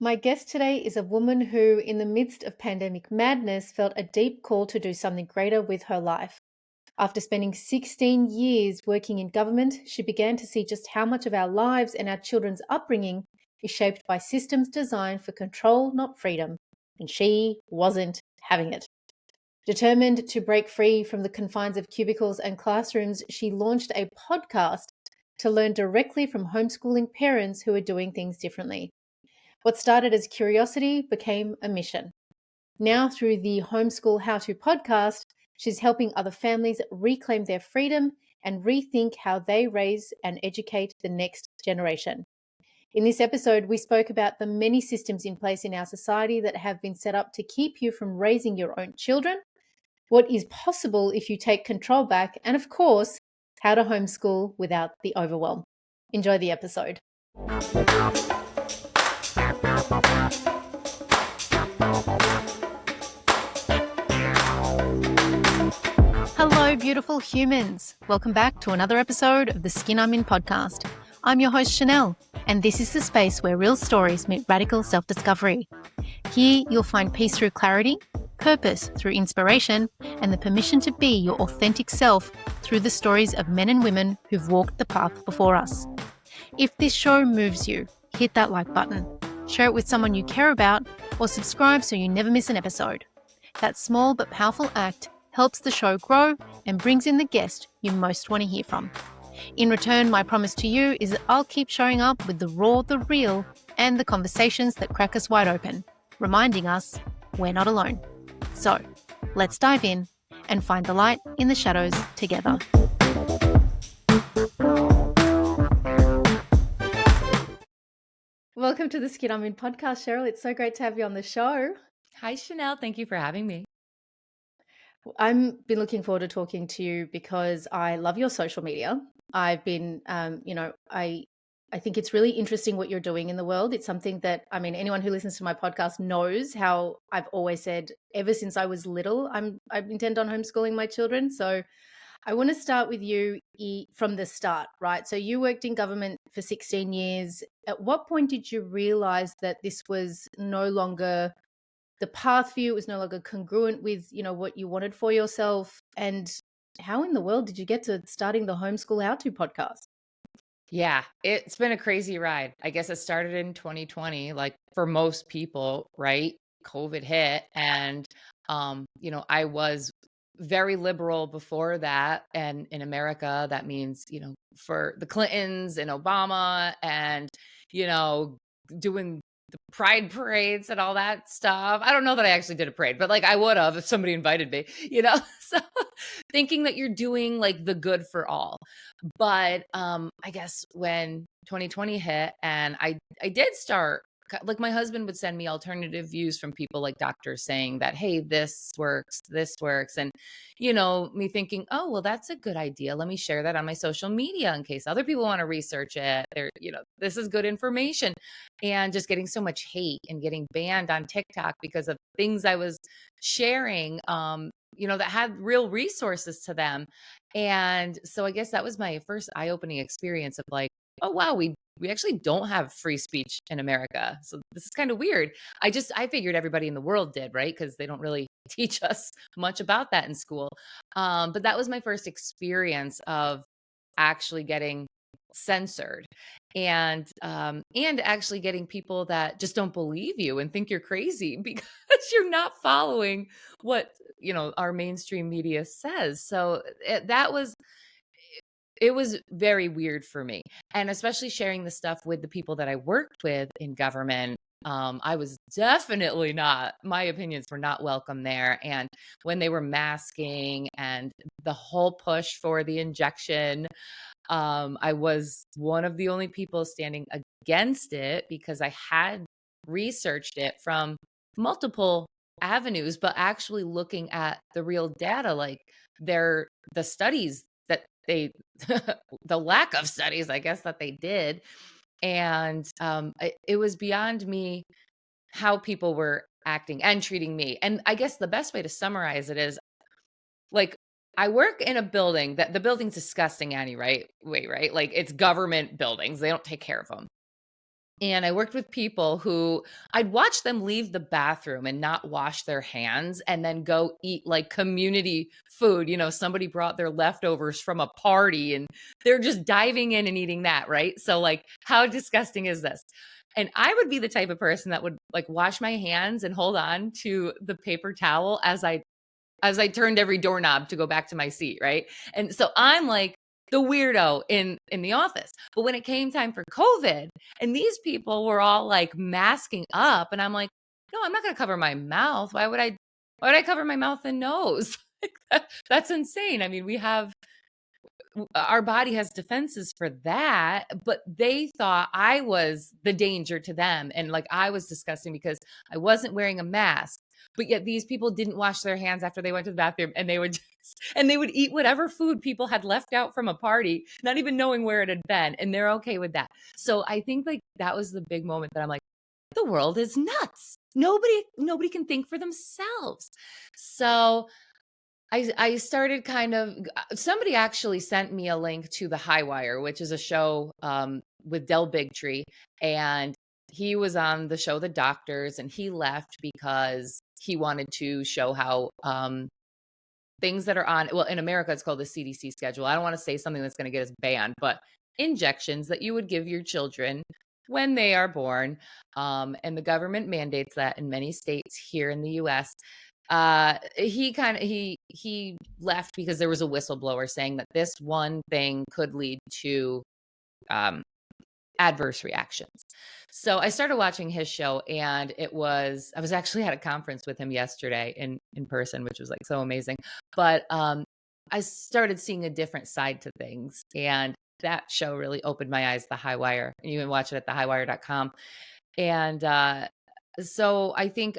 My guest today is a woman who, in the midst of pandemic madness, felt a deep call to do something greater with her life. After spending 16 years working in government, she began to see just how much of our lives and our children's upbringing is shaped by systems designed for control, not freedom. And she wasn't having it. Determined to break free from the confines of cubicles and classrooms, she launched a podcast to learn directly from homeschooling parents who are doing things differently. What started as curiosity became a mission. Now, through the Homeschool How To podcast, she's helping other families reclaim their freedom and rethink how they raise and educate the next generation. In this episode, we spoke about the many systems in place in our society that have been set up to keep you from raising your own children, what is possible if you take control back, and of course, how to homeschool without the overwhelm. Enjoy the episode. Hello, beautiful humans. Welcome back to another episode of the Skin I'm In podcast. I'm your host, Chanel, and this is the space where real stories meet radical self-discovery. Here, you'll find peace through clarity, purpose through inspiration, and the permission to be your authentic self through the stories of men and women who've walked the path before us. If this show moves you, hit that like button, share it with someone you care about, or subscribe so you never miss an episode. That small but powerful act helps the show grow and brings in the guest you most want to hear from. In return, my promise to you is that I'll keep showing up with the raw, the real, and the conversations that crack us wide open, reminding us we're not alone. So, let's dive in and find the light in the shadows together. Welcome to the Skin I'm In podcast, Cheryl. It's so great to have you on the show. Hi, Chanel. Thank you for having me. I've been looking forward to talking to you because I love your social media. I've been, I think it's really interesting what you're doing in the world. It's something that, anyone who listens to my podcast knows how I've always said ever since I was little, I intend on homeschooling my children. So I want to start with you from the start, right? So you worked in government for 16 years. At what point did you realize that this was no longer the path for you? It was no longer congruent with, what you wanted for yourself? And how in the world did you get to starting the Homeschool How To podcast? Yeah, it's been a crazy ride. I guess it started in 2020, like for most people, right? COVID hit and I was very liberal before that, and in America that means, for the Clintons and Obama and doing the pride parades and all that stuff. I don't know that I actually did a parade, but like I would have if somebody invited me, So thinking that you're doing like the good for all. But I guess when 2020 hit and I did start, like my husband would send me alternative views from people like doctors saying that, hey, this works, this works. And, me thinking, oh, well, that's a good idea. Let me share that on my social media in case other people want to research it. This is good information. And just getting so much hate and getting banned on TikTok because of things I was sharing, that had real resources to them. And so I guess that was my first eye-opening experience of like, oh wow, we actually don't have free speech in America. So this is kind of weird. I figured everybody in the world did, right? Because they don't really teach us much about that in school. But that was my first experience of actually getting censored and actually getting people that just don't believe you and think you're crazy because you're not following what our mainstream media says. So it was very weird for me. And especially sharing the stuff with the people that I worked with in government. I was definitely not, my opinions were not welcome there. And when they were masking and the whole push for the injection, I was one of the only people standing against it because I had researched it from multiple avenues, but actually looking at the real data, like the studies that they, the lack of studies, I guess, that they did. And it was beyond me how people were acting and treating me. And I guess the best way to summarize it is like, I work in a building that the building's disgusting any right way, right? Like it's government buildings. They don't take care of them. And I worked with people who I'd watch them leave the bathroom and not wash their hands and then go eat like community food. Somebody brought their leftovers from a party and they're just diving in and eating that, right? So, like, how disgusting is this? And I would be the type of person that would like wash my hands and hold on to the paper towel as I turned every doorknob to go back to my seat, right? And so I'm like the weirdo in the office. But when it came time for COVID, and these people were all like masking up, and I'm like, no, I'm not going to cover my mouth. Why would I cover my mouth and nose? That's insane. I mean, our body has defenses for that, but they thought I was the danger to them. And like I was disgusting because I wasn't wearing a mask. But yet these people didn't wash their hands after they went to the bathroom, and they would and they would eat whatever food people had left out from a party, not even knowing where it had been. And they're okay with that. So I think like that was the big moment that I'm like, the world is nuts. Nobody can think for themselves. So I started kind of somebody actually sent me a link to The High Wire, which is a show with Del Bigtree, and he was on the show The Doctors, and he left because he wanted to show how things that are on, well, in America it's called the CDC schedule. I don't want to say something that's going to get us banned, but injections that you would give your children when they are born, and the government mandates that in many states here in the US. He left because there was a whistleblower saying that this one thing could lead to um, adverse reactions. So I started watching his show, and I was actually at a conference with him yesterday in person, which was like so amazing. But I started seeing a different side to things, and that show really opened my eyes. The High Wire, and you can watch it at thehighwire.com. And so I think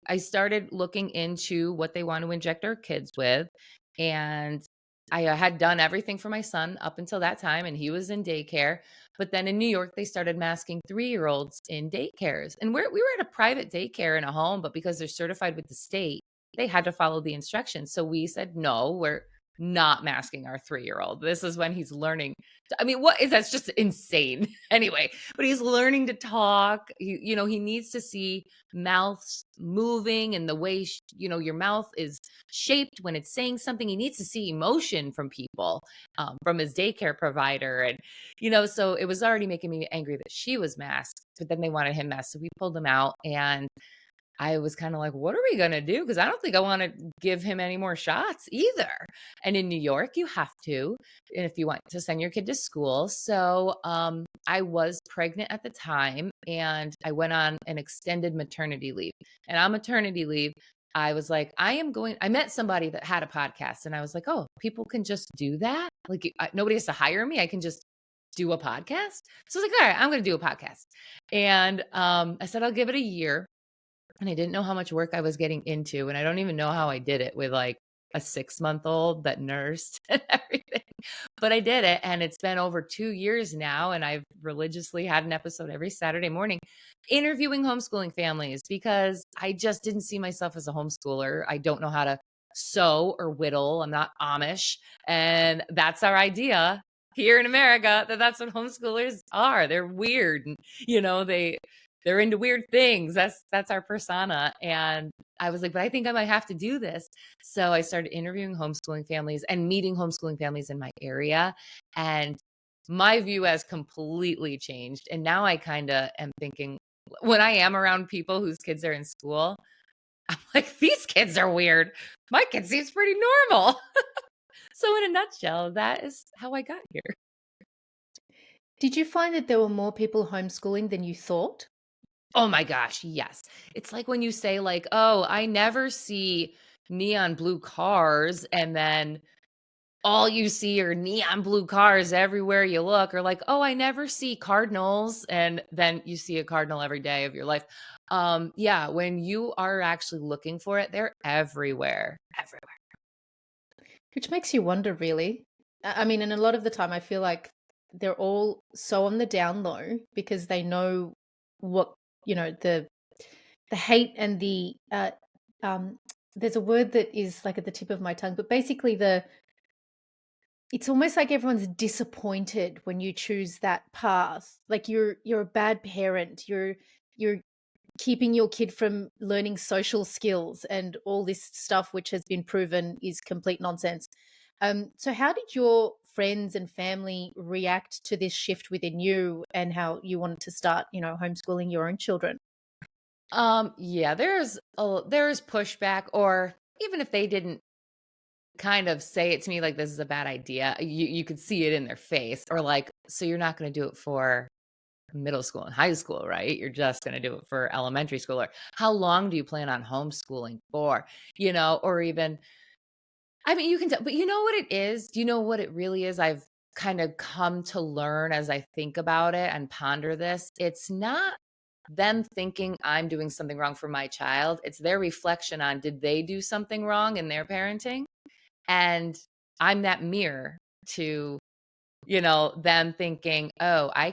I started looking into what they want to inject our kids with, and I had done everything for my son up until that time, and he was in daycare. But then in New York, they started masking 3-year-olds in daycares, and we were at a private daycare in a home, but because they're certified with the state, they had to follow the instructions. So we said, no, we're not masking our 3-year-old. This is when he's learning. I mean, what is that's just insane anyway, but he's learning to talk. He needs to see mouths moving and the way, your mouth is shaped when it's saying something. He needs to see emotion from people, from his daycare provider. And, so it was already making me angry that she was masked, but then they wanted him masked. So we pulled him out, and I was kind of like, what are we going to do? Because I don't think I want to give him any more shots either. And in New York, you have to, and if you want to send your kid to school. So I was pregnant at the time, and I went on an extended maternity leave. And on maternity leave, I was like, I met somebody that had a podcast, and I was like, oh, people can just do that? Like, nobody has to hire me. I can just do a podcast. So I was like, all right, I'm going to do a podcast. And I said, I'll give it a year. And I didn't know how much work I was getting into. And I don't even know how I did it with like a 6-month-old that nursed and everything. But I did it. And it's been over 2 years now. And I've religiously had an episode every Saturday morning interviewing homeschooling families because I just didn't see myself as a homeschooler. I don't know how to sew or whittle. I'm not Amish. And that's our idea here in America, that's what homeschoolers are. They're weird. And, they're into weird things. That's our persona. And I was like, but I think I might have to do this. So I started interviewing homeschooling families and meeting homeschooling families in my area. And my view has completely changed. And now I kind of am thinking, when I am around people whose kids are in school, I'm like, these kids are weird. My kid seems pretty normal. So in a nutshell, that is how I got here. Did you find that there were more people homeschooling than you thought? Oh my gosh, yes. It's like when you say like, "Oh, I never see neon blue cars," and then all you see are neon blue cars everywhere you look, or like, "Oh, I never see cardinals," and then you see a cardinal every day of your life. Yeah, when you are actually looking for it, they're everywhere. Everywhere. Which makes you wonder, really. I mean, and a lot of the time I feel like they're all so on the down low because they know what, the hate and um there's a word that is like at the tip of my tongue, but basically it's almost like everyone's disappointed when you choose that path. Like you're a bad parent. You're keeping your kid from learning social skills and all this stuff, which has been proven is complete nonsense. So how did your friends and family react to this shift within you and how you wanted to start, homeschooling your own children? Yeah, there's pushback, or even if they didn't kind of say it to me like this is a bad idea, you could see it in their face, or like, so you're not going to do it for middle school and high school, right? You're just going to do it for elementary school, or how long do you plan on homeschooling for? Or even, I mean, you can tell, but you know what it is? Do you know what it really is? I've kind of come to learn as I think about it and ponder this. It's not them thinking I'm doing something wrong for my child. It's their reflection on, did they do something wrong in their parenting? And I'm that mirror to, them thinking, oh, I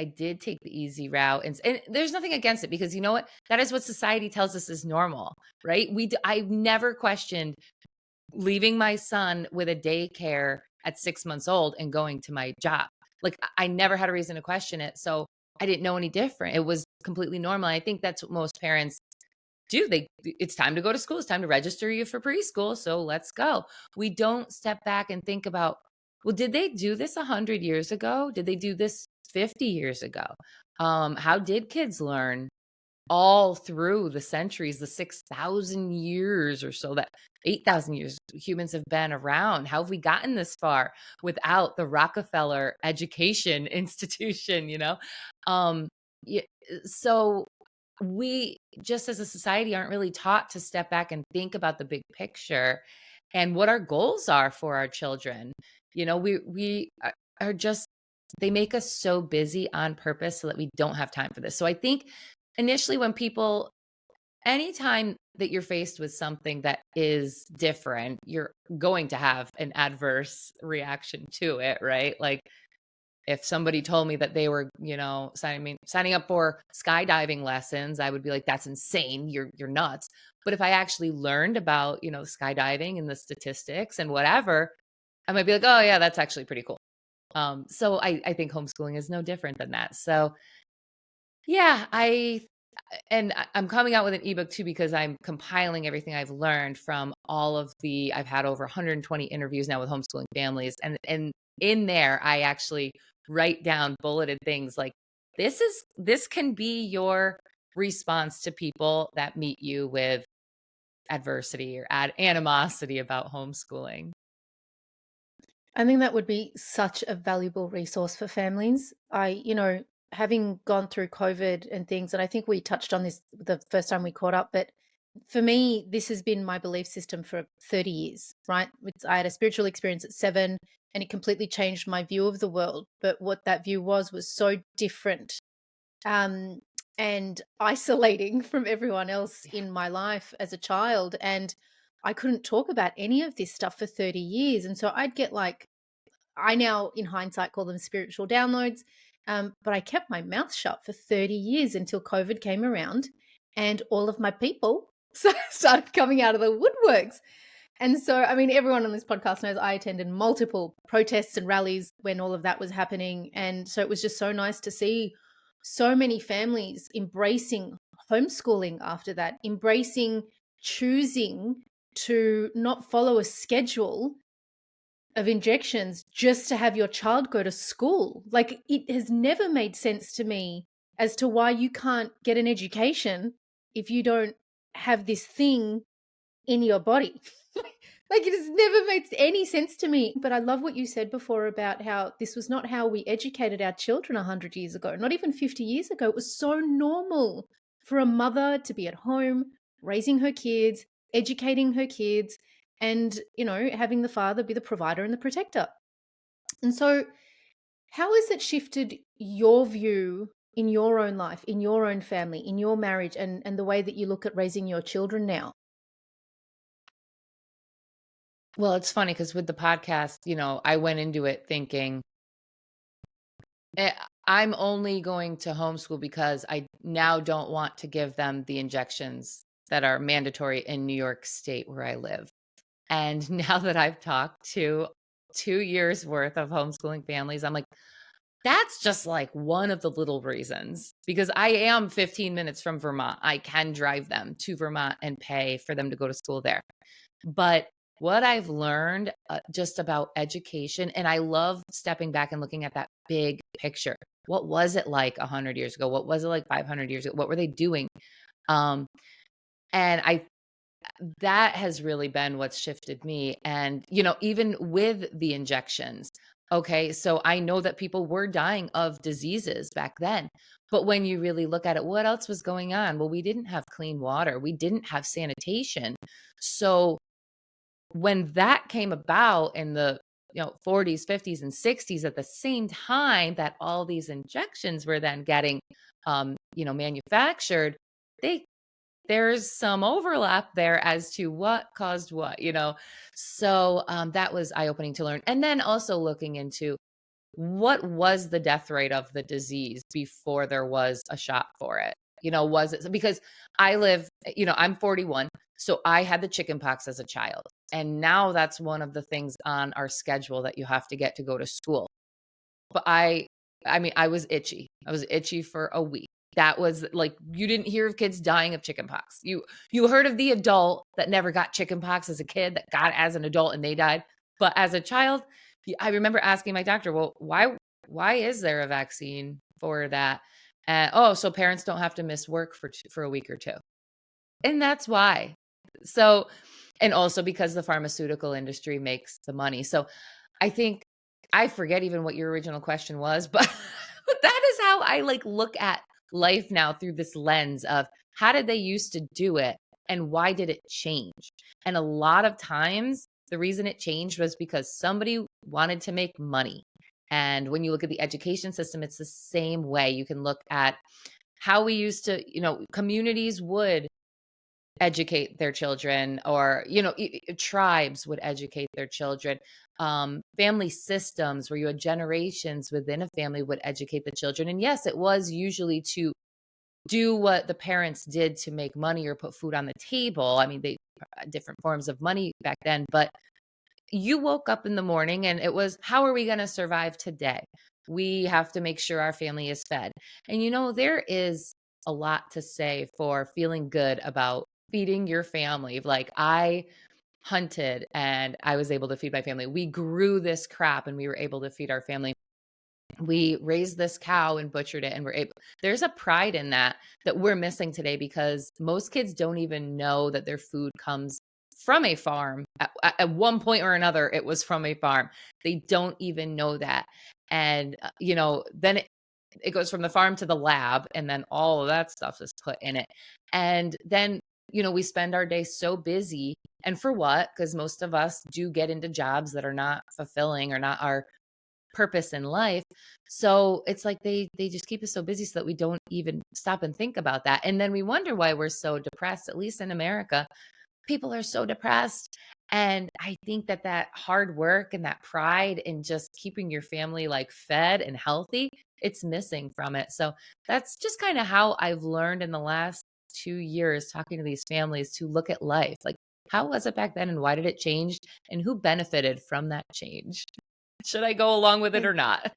did take the easy route. And there's nothing against it, because you know what? That is what society tells us is normal, right? I've never questioned leaving my son with a daycare at 6 months old and going to my job. Like, I never had a reason to question it. So I didn't know any different. It was completely normal. I think that's what most parents do. It's time to go to school. It's time to register you for preschool. So let's go. We don't step back and think about, well, did they do this 100 years ago? Did they do this 50 years ago? How did kids learn all through the centuries, the 6,000 years or so, that 8,000 years humans have been around? How have we gotten this far without the Rockefeller education institution, Um, yeah, so we, just as a society, aren't really taught to step back and think about the big picture and what our goals are for our children. We are just, they make us so busy on purpose so that we don't have time for this. So I think initially, when people, anytime that you're faced with something that is different, you're going to have an adverse reaction to it, right? Like, if somebody told me that they were, signing up for skydiving lessons, I would be like, that's insane. You're nuts. But if I actually learned about, skydiving and the statistics and whatever, I might be like, oh yeah, that's actually pretty cool. So I think homeschooling is no different than that. So yeah, I'm coming out with an ebook too, because I'm compiling everything I've learned from I've had over 120 interviews now with homeschooling families. And in there, I actually write down bulleted things like, this can be your response to people that meet you with adversity or animosity about homeschooling. I think that would be such a valuable resource for families. Having gone through COVID and things, and I think we touched on this the first time we caught up, but for me, this has been my belief system for 30 years, right? I had a spiritual experience at 7 and it completely changed my view of the world. But what that view was so different, um, and isolating from everyone else Yeah. in my life as a child. And I couldn't talk about any of this stuff for 30 years. And so I'd get like, I now, in hindsight, call them spiritual downloads. But I kept my mouth shut for 30 years until COVID came around and all of my people started coming out of the woodworks. And so, I mean, everyone on this podcast knows I attended multiple protests and rallies when all of that was happening. And so it was just so nice to see so many families embracing homeschooling after that, embracing choosing to not follow a schedule of injections just to have your child go to school. Like, it has never made sense to me as to why you can't get an education if you don't have this thing in your body. Like, it has never made any sense to me. But I love what you said before about how this was not how we educated our children 100 years ago, not even 50 years ago. It was so normal for a mother to be at home, raising her kids, educating her kids, and, having the father be the provider and the protector. And so, how has it shifted your view in your own life, in your own family, in your marriage, and the way that you look at raising your children now? Well, it's funny because with the podcast, I went into it thinking, Eh, I'm only going to homeschool because I now don't want to give them the injections that are mandatory in New York State where I live. And now that I've talked 2 years worth of homeschooling families. I'm like, that's just like one of the little reasons because I am 15 minutes from Vermont. I can drive them to Vermont and pay for them to go to school there. But what I've learned just about education, and I love stepping back and looking at that big picture. What was it like 100 years ago? What was it like 500 years ago? What were they doing? Um, and that has really been what's shifted me. And, even with the injections, okay, so I know that people were dying of diseases back then. But when you really look at it, what else was going on? Well, we didn't have clean water, we didn't have sanitation. So when that came about in the 40s, 50s, and 60s, at the same time that all these injections were then getting manufactured, they there's some overlap there as to what caused what. So that was eye-opening to learn. And then also looking into what was the death rate of the disease before there was a shot for it. Was it because I live, I'm 41, so I had the chicken pox as a child. And now that's one of the things on our schedule that you have to get to go to school. But I mean, I was itchy. I was itchy for a week. That was like, you didn't hear of kids dying of chickenpox. You heard of the adult that never got chickenpox as a kid, that got it as an adult and they died. But as a child, I remember asking my doctor, well, why is there a vaccine for that? Oh, so parents don't have to miss work for a week or two. And that's why. So, and also because the pharmaceutical industry makes the money. So I think I forget even what your original question was, but that is how I like look at life now, through this lens of how did they used to do it and why did it change? And a lot of times the reason it changed was because somebody wanted to make money. And when you look at the education system, it's the same way. You can look at how we used to, communities would educate their children, or tribes would educate their children. Family systems where you had generations within a family would educate the children. And yes, it was usually to do what the parents did to make money or put food on the table. I mean, they different forms of money back then, but you woke up in the morning and it was, how are we going to survive today? We have to make sure our family is fed. And there is a lot to say for feeling good about feeding your family. Like, I hunted and I was able to feed my family. We grew this crop and we were able to feed our family. We raised this cow and butchered it and we're able. There's a pride in that we're missing today, because most kids don't even know that their food comes from a farm. At one point or another, it was from a farm. They don't even know that. And then it goes from the farm to the lab, and then all of that stuff is put in it. And then we spend our day so busy, and for what? Because most of us do get into jobs that are not fulfilling or not our purpose in life. So it's like they just keep us so busy so that we don't even stop and think about that. And then we wonder why we're so depressed. At least in America, people are so depressed. And I think that hard work and that pride in just keeping your family like fed and healthy, it's missing from it. So that's just kind of how I've learned in the last 2 years talking to these families to look at life. Like, how was it back then and why did it change and who benefited from that change? Should I go along with it And or not?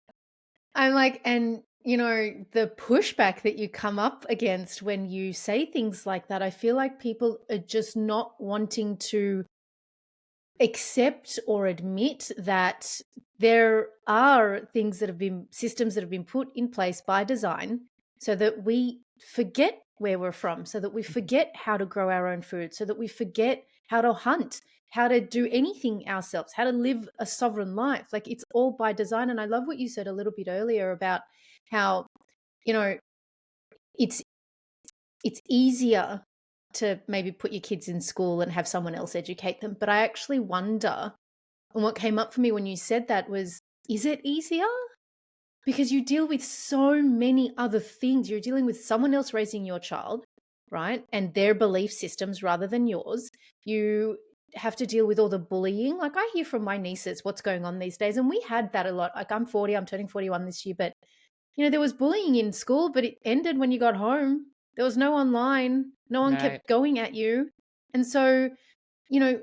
I'm like, and the pushback that you come up against when you say things like that, I feel like people are just not wanting to accept or admit that there are things that have been systems that have been put in place by design so that we forget where we're from, so that we forget how to grow our own food, so that we forget how to hunt, how to do anything ourselves, how to live a sovereign life. Like, it's all by design. And I love what you said a little bit earlier about how, you know, it's easier to maybe put your kids in school and have someone else educate them. But I actually wonder, and what came up for me when you said that was, is it easier? Because you deal with so many other things. You're dealing with someone else raising your child, right? And their belief systems rather than yours. You have to deal with all the bullying. Like, I hear from my nieces what's going on these days. And we had that a lot. Like, I'm 40, I'm turning 41 this year. But, there was bullying in school, but it ended when you got home. There was no online. No one Right. kept going at you. And so, you know,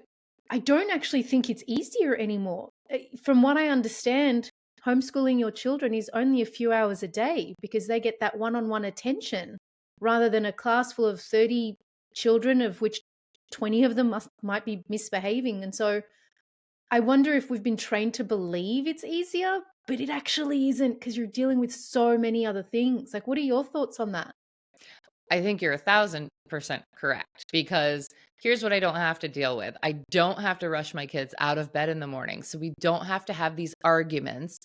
I don't actually think it's easier anymore. from what I understand, homeschooling your children is only a few hours a day because they get that one-on-one attention rather than a class full of 30 children, of which 20 of them might be misbehaving. And so I wonder if we've been trained to believe it's easier, but it actually isn't because you're dealing with so many other things. Like, what are your thoughts on that? I think you're 1,000% correct, because here's what I don't have to deal with. I don't have to rush my kids out of bed in the morning. So we don't have to have these arguments.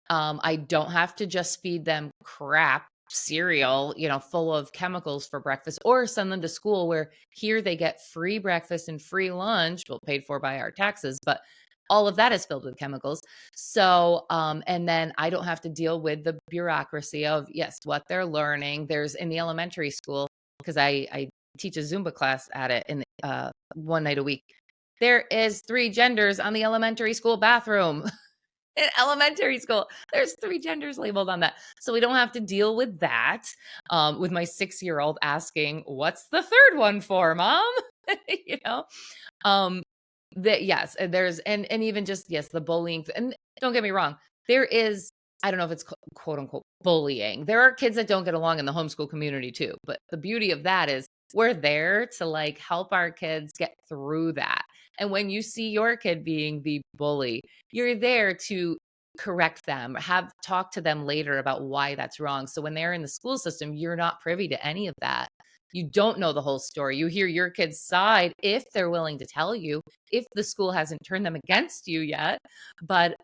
I don't have to just feed them crap cereal, full of chemicals for breakfast, or send them to school where here they get free breakfast and free lunch, well, paid for by our taxes, but all of that is filled with chemicals. So, and then I don't have to deal with the bureaucracy of, yes, what they're learning. There's in the elementary school, because I teach a Zumba class at it in one night a week. There is 3 genders on the elementary school bathroom. In elementary school, there's 3 genders labeled on that. So we don't have to deal with that, with my 6-year-old asking, "What's the 3rd one for, mom?" You know? Um, that yes, and there's and even just, yes, the bullying, and don't get me wrong, there is, I don't know if it's quote unquote bullying. There are kids that don't get along in the homeschool community too, but the beauty of that is we're there to like help our kids get through that. And when you see your kid being the bully, you're there to correct them, have talk to them later about why that's wrong. So when they're in the school system, you're not privy to any of that. You don't know the whole story. You hear your kid's side if they're willing to tell you, if the school hasn't turned them against you yet. But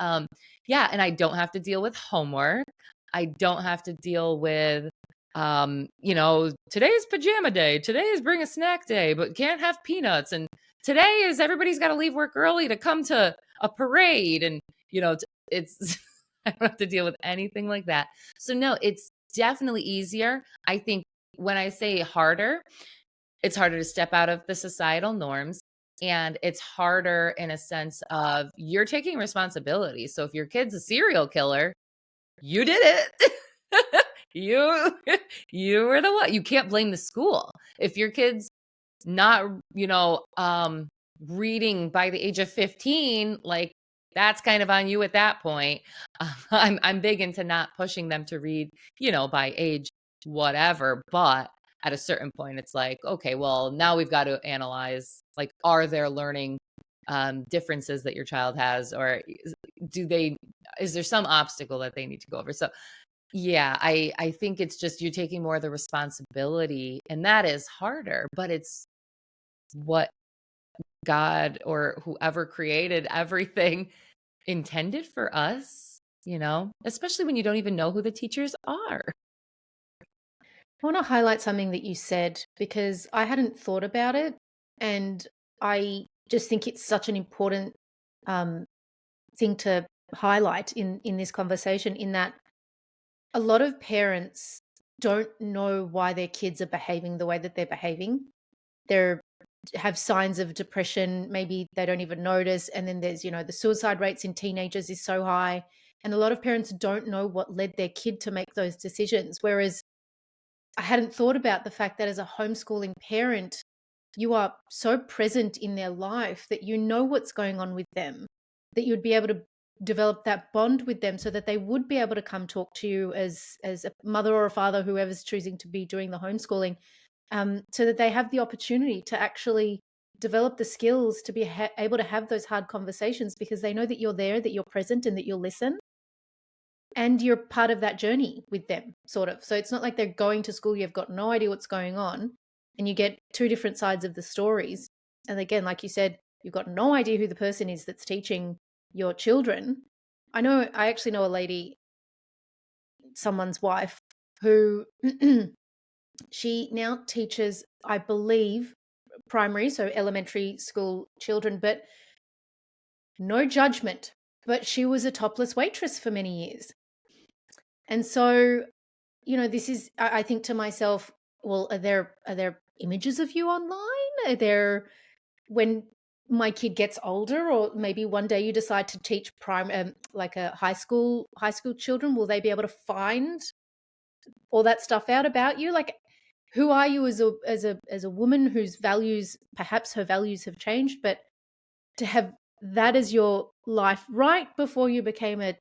yeah, and I don't have to deal with homework. I don't have to deal with today's pajama day, today is bring a snack day, but can't have peanuts. And today is everybody's got to leave work early to come to a parade. And, it's, I don't have to deal with anything like that. So, no, it's definitely easier. I think when I say harder, it's harder to step out of the societal norms. And it's harder in a sense of you're taking responsibility. So if your kid's a serial killer, you did it. you you were the one. You can't blame the school. If your kid's not, reading by the age of 15, like that's kind of on you at that point. I'm big into not pushing them to read, by age whatever, but at a certain point it's like, okay, well, now we've got to analyze, like, are there learning differences that your child has, or is there some obstacle that they need to go over? So yeah, I think it's just you taking more of the responsibility, and that is harder, but it's what God or whoever created everything intended for us, especially when you don't even know who the teachers are. I want to highlight something that you said because I hadn't thought about it. And I just think it's such an important um, thing to highlight in this conversation, in that a lot of parents don't know why their kids are behaving the way that they're behaving. They're have signs of depression, maybe they don't even notice. And then there's, the suicide rates in teenagers is so high. And a lot of parents don't know what led their kid to make those decisions. Whereas I hadn't thought about the fact that as a homeschooling parent, you are so present in their life that you know what's going on with them, that you'd be able to develop that bond with them so that they would be able to come talk to you as a mother or a father, whoever's choosing to be doing the homeschooling, so that they have the opportunity to actually develop the skills to be able to have those hard conversations because they know that you're there, that you're present, and that you'll listen. And you're part of that journey with them, sort of. So it's not like they're going to school, you've got no idea what's going on, and you get 2 different sides of the stories. And again, like you said, you've got no idea who the person is that's teaching your children. I actually know a lady, someone's wife, who she now teaches, I believe, primary, so elementary school children, but no judgment. But she was a topless waitress for many years. And so, this is, I think to myself, well, are there images of you online? Are there, when my kid gets older, or maybe one day you decide to teach like a high school children, will they be able to find all that stuff out about you? Like, who are you as a woman whose values, perhaps her values have changed, but to have that is your life right before you became a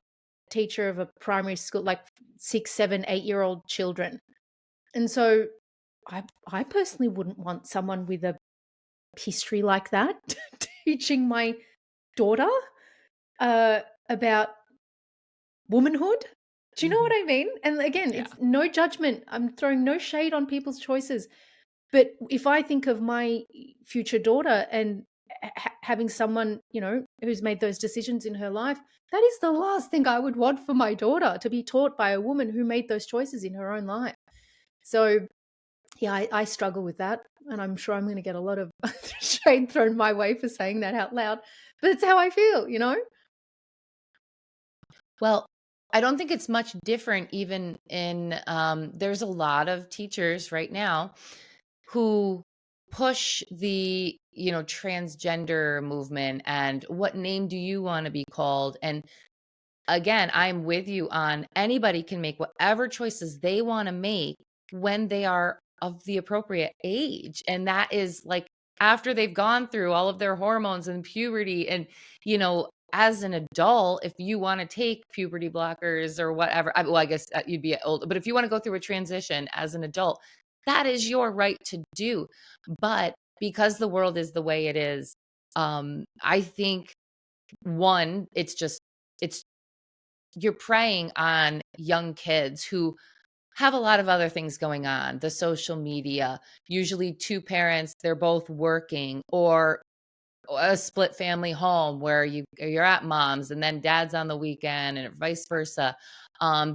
teacher of a primary school, like 6, 7, 8-year-old children. And so I personally wouldn't want someone with a history like that teaching my daughter about womanhood. Do you know Mhm. what I mean? And again, Yeah. it's no judgment. I'm throwing no shade on people's choices. But if I think of my future daughter and having someone, who's made those decisions in her life, that is the last thing I would want for my daughter, to be taught by a woman who made those choices in her own life. So, yeah, I struggle with that. And I'm sure I'm going to get a lot of shade thrown my way for saying that out loud. But it's how I feel. Well, I don't think it's much different even in there's a lot of teachers right now who push the, transgender movement and what name do you want to be called? And again, I'm with you on anybody can make whatever choices they want to make when they are of the appropriate age. And that is like after they've gone through all of their hormones and puberty. And, as an adult, if you want to take puberty blockers or whatever, well, I guess you'd be old, but if you want to go through a transition as an adult, that is your right to do. But because the world is the way it is, I think one, it's you're preying on young kids who have a lot of other things going on, the social media, usually two parents, they're both working, or a split family home where you're at mom's and then dad's on the weekend and vice versa.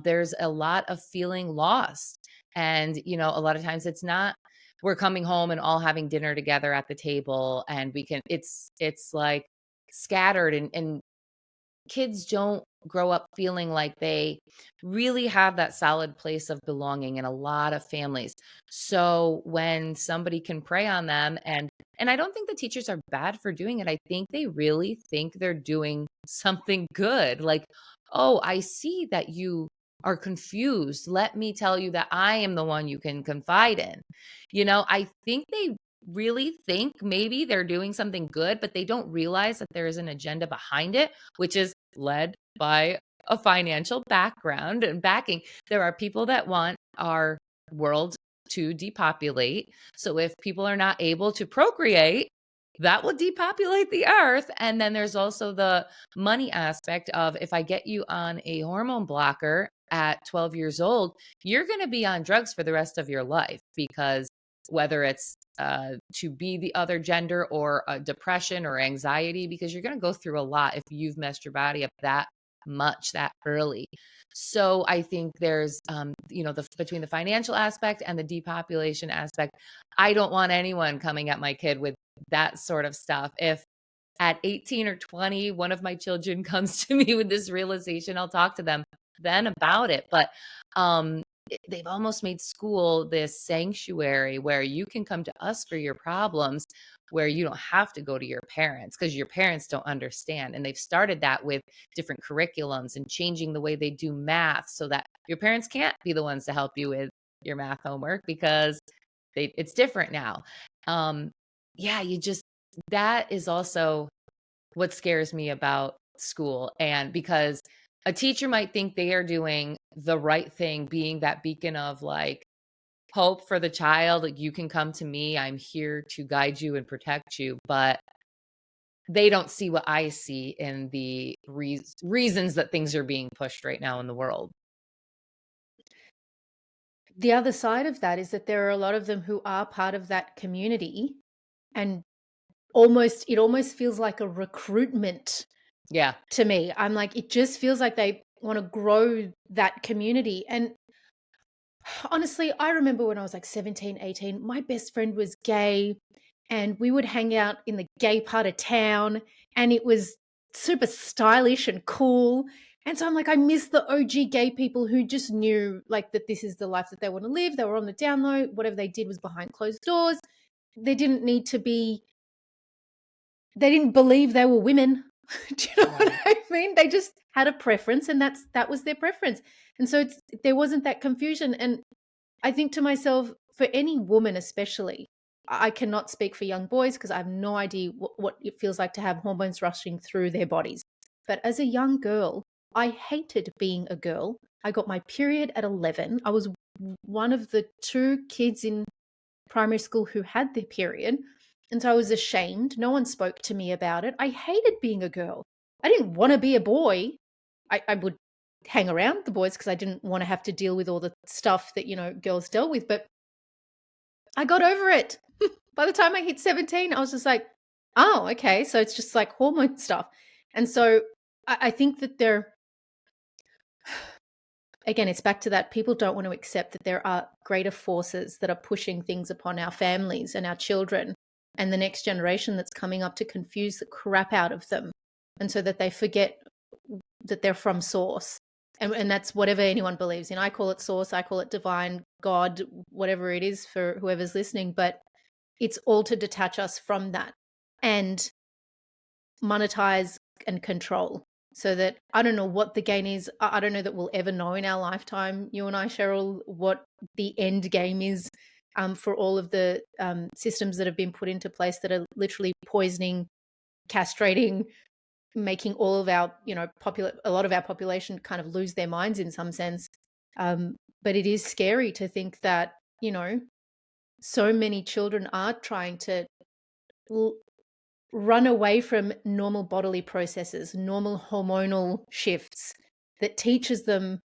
There's a lot of feeling lost. And, a lot of times it's not we're coming home and all having dinner together at the table and we can it's like scattered and kids don't grow up feeling like they really have that solid place of belonging in a lot of families. So when somebody can prey on them and I don't think the teachers are bad for doing it. I think they really think they're doing something good. Like, "Oh, I see that you are confused. Let me tell you that I am the one you can confide in." I think they really think maybe they're doing something good, but they don't realize that there is an agenda behind it, which is led by a financial background and backing. There are people that want our world to depopulate. So if people are not able to procreate, that will depopulate the earth. And then there's also the money aspect of if I get you on a hormone blocker at 12 years old, you're going to be on drugs for the rest of your life because whether it's to be the other gender or depression or anxiety, because you're going to go through a lot if you've messed your body up that much that early. So I think there's, between the financial aspect and the depopulation aspect, I don't want anyone coming at my kid with that sort of stuff. If at 18 or 20, one of my children comes to me with this realization, I'll talk to them then about it. But they've almost made school this sanctuary where you can come to us for your problems, where you don't have to go to your parents because your parents don't understand. And they've started that with different curriculums and changing the way they do math so that your parents can't be the ones to help you with your math homework because it's different now. Um, yeah, that is also what scares me about school. And because a teacher might think they are doing the right thing, being that beacon of like hope for the child, like you can come to me, I'm here to guide you and protect you. But they don't see what I see in the reasons that things are being pushed right now in the world. The other side of that is that there are a lot of them who are part of that community, and it almost feels like a recruitment Yeah. to me. I'm like, it just feels like they want to grow that community. And honestly, I remember when I was like 17, 18, my best friend was gay and we would hang out in the gay part of town and it was super stylish and cool. And so I'm like, I miss the OG gay people who just knew like that this is the life that they want to live. They were on the down low. Whatever they did was behind closed doors. They didn't need to be, they didn't believe they were women. Do you know what Right. I mean? They just had a preference and that was their preference. And so there wasn't that confusion. And I think to myself, for any woman especially, I cannot speak for young boys because I have no idea what it feels like to have hormones rushing through their bodies. But as a young girl, I hated being a girl. I got my period at 11. I was one of the two kids in primary school who had their period. And so I was ashamed. No one spoke to me about it. I hated being a girl. I didn't want to be a boy. I would hang around the boys because I didn't want to have to deal with all the stuff that, girls dealt with. But I got over it. By the time I hit 17, I was just like, oh, okay. So it's just like hormone stuff. And so I think that again, it's back to that people don't want to accept that there are greater forces that are pushing things upon our families and our children and the next generation that's coming up to confuse the crap out of them. And so that they forget that they're from source. And that's whatever anyone believes in. I call it source, I call it divine, God, whatever it is for whoever's listening. But it's all to detach us from that and monetize and control. So that I don't know what the gain is. I don't know that we'll ever know in our lifetime, you and I, Cheryl, what the end game is for all of the systems that have been put into place that are literally poisoning, castrating, making all of our, a lot of our population kind of lose their minds in some sense. But it is scary to think that, so many children are trying to run away from normal bodily processes, normal hormonal shifts that teaches them.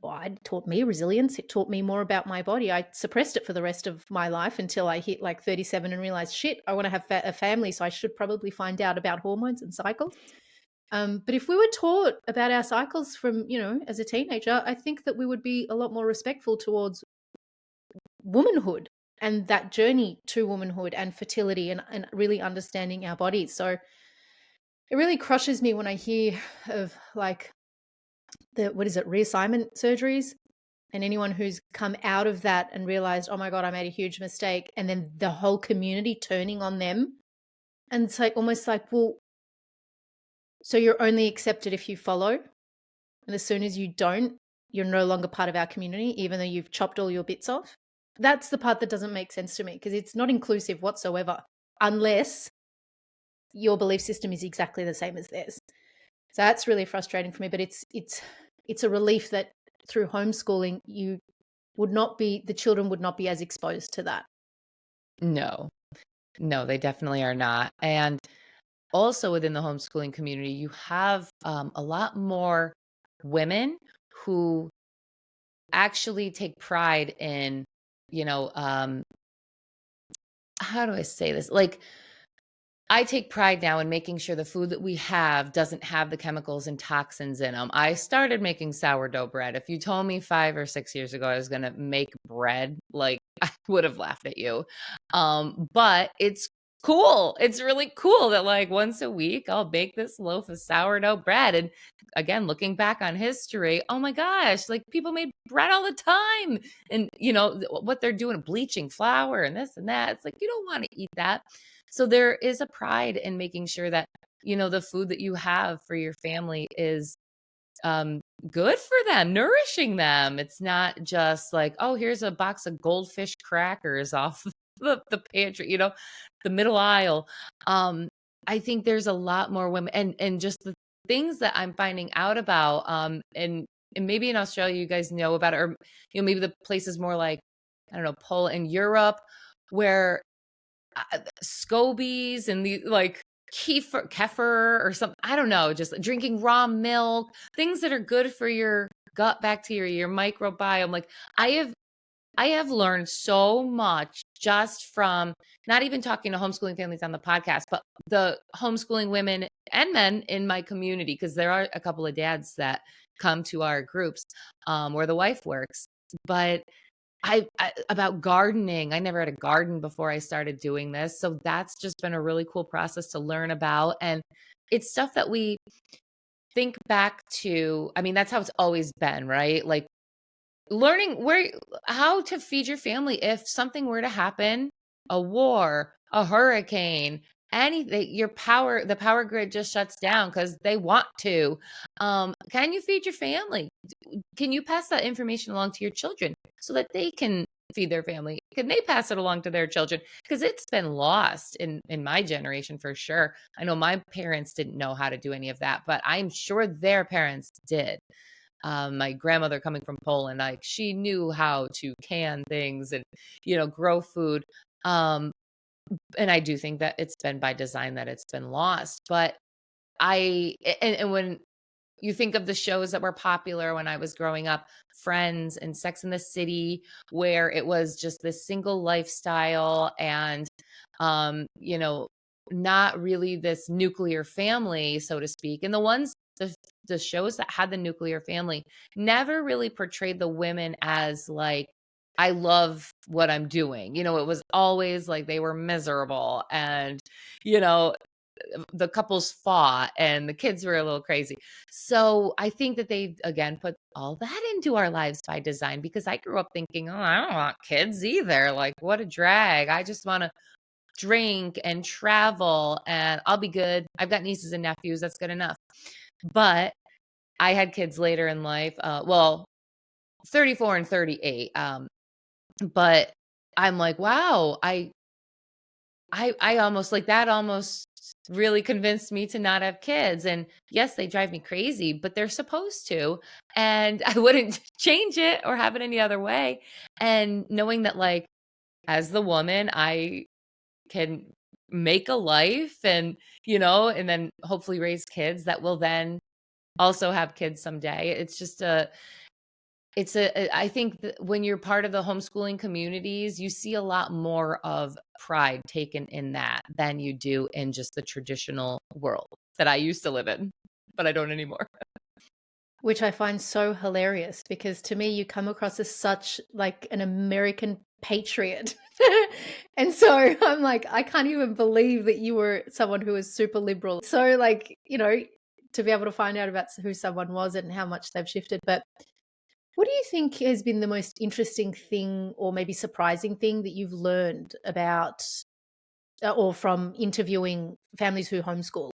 Well, it taught me resilience. It taught me more about my body. I suppressed it for the rest of my life until I hit like 37 and realized, shit, I want to have a family. So I should probably find out about hormones and cycles. But if we were taught about our cycles from, as a teenager, I think that we would be a lot more respectful towards womanhood and that journey to womanhood and fertility and really understanding our bodies. So it really crushes me when I hear of like reassignment surgeries, and anyone who's come out of that and realized, oh my God, I made a huge mistake. And then the whole community turning on them. And it's like almost like, well, so you're only accepted if you follow. And as soon as you don't, you're no longer part of our community, even though you've chopped all your bits off. That's the part that doesn't make sense to me because it's not inclusive whatsoever, unless your belief system is exactly the same as theirs. So that's really frustrating for me. But it's a relief that through homeschooling, the children would not be as exposed to that. No, they definitely are not. And also within the homeschooling community, you have a lot more women who actually take pride in, how do I say this? Like, I take pride now in making sure the food that we have doesn't have the chemicals and toxins in them. I started making sourdough bread. If you told me 5 or 6 years ago I was going to make bread, like I would have laughed at you. But it's cool. It's really cool that like once a week I'll bake this loaf of sourdough bread. And again, looking back on history, oh my gosh, like people made bread all the time. And what they're doing, bleaching flour and this and that. It's like, you don't want to eat that. So there is a pride in making sure that, the food that you have for your family is good for them, nourishing them. It's not just like, oh, here's a box of goldfish crackers off the pantry, the middle aisle. I think there's a lot more women and just the things that I'm finding out about, and maybe in Australia, you guys know about it, or, maybe the places more like, I don't know, Poland and Europe, where scobies and the like kefir or something, I don't know, just drinking raw milk, things that are good for your gut bacteria, your microbiome. Like I have learned so much just from not even talking to homeschooling families on the podcast, but the homeschooling women and men in my community, because there are a couple of dads that come to our groups where the wife works. But I about gardening. I never had a garden before I started doing this. So that's just been a really cool process to learn about. And it's stuff that we think back to. I mean, that's how it's always been, right? Like learning how to feed your family if something were to happen, a war, a hurricane, anything, the power grid just shuts down because they want to. Can you feed your family? Can you pass that information along to your children so that they can feed their family? Can they pass it along to their children? Because it's been lost in my generation for sure. I know my parents didn't know how to do any of that, but I'm sure their parents did. My grandmother coming from Poland, like she knew how to can things and, grow food. Um, and I do think that it's been by design that it's been lost. But and when you think of the shows that were popular when I was growing up, Friends and Sex in the City, where it was just this single lifestyle and, um, you know, not really this nuclear family, so to speak. And the shows that had the nuclear family never really portrayed the women as like, I love what I'm doing. It was always like they were miserable and, you know, the couples fought and the kids were a little crazy. So I think that they again put all that into our lives by design because I grew up thinking, oh, I don't want kids either. Like, what a drag. I just want to drink and travel and I'll be good. I've got nieces and nephews. That's good enough. But I had kids later in life. Well, 34 and 38. But I'm like, wow, I almost like that almost really convinced me to not have kids. And yes, they drive me crazy, but they're supposed to. And I wouldn't change it or have it any other way. And knowing that, like, as the woman, I can make a life and then hopefully raise kids that will then also have kids someday. I think that when you're part of the homeschooling communities, you see a lot more of pride taken in that than you do in just the traditional world that I used to live in, but I don't anymore. Which I find so hilarious because to me you come across as such like an American patriot. And so I'm like, I can't even believe that you were someone who was super liberal. So like, to be able to find out about who someone was and how much they've shifted. But what do you think has been the most interesting thing or maybe surprising thing that you've learned about or from interviewing families who homeschool?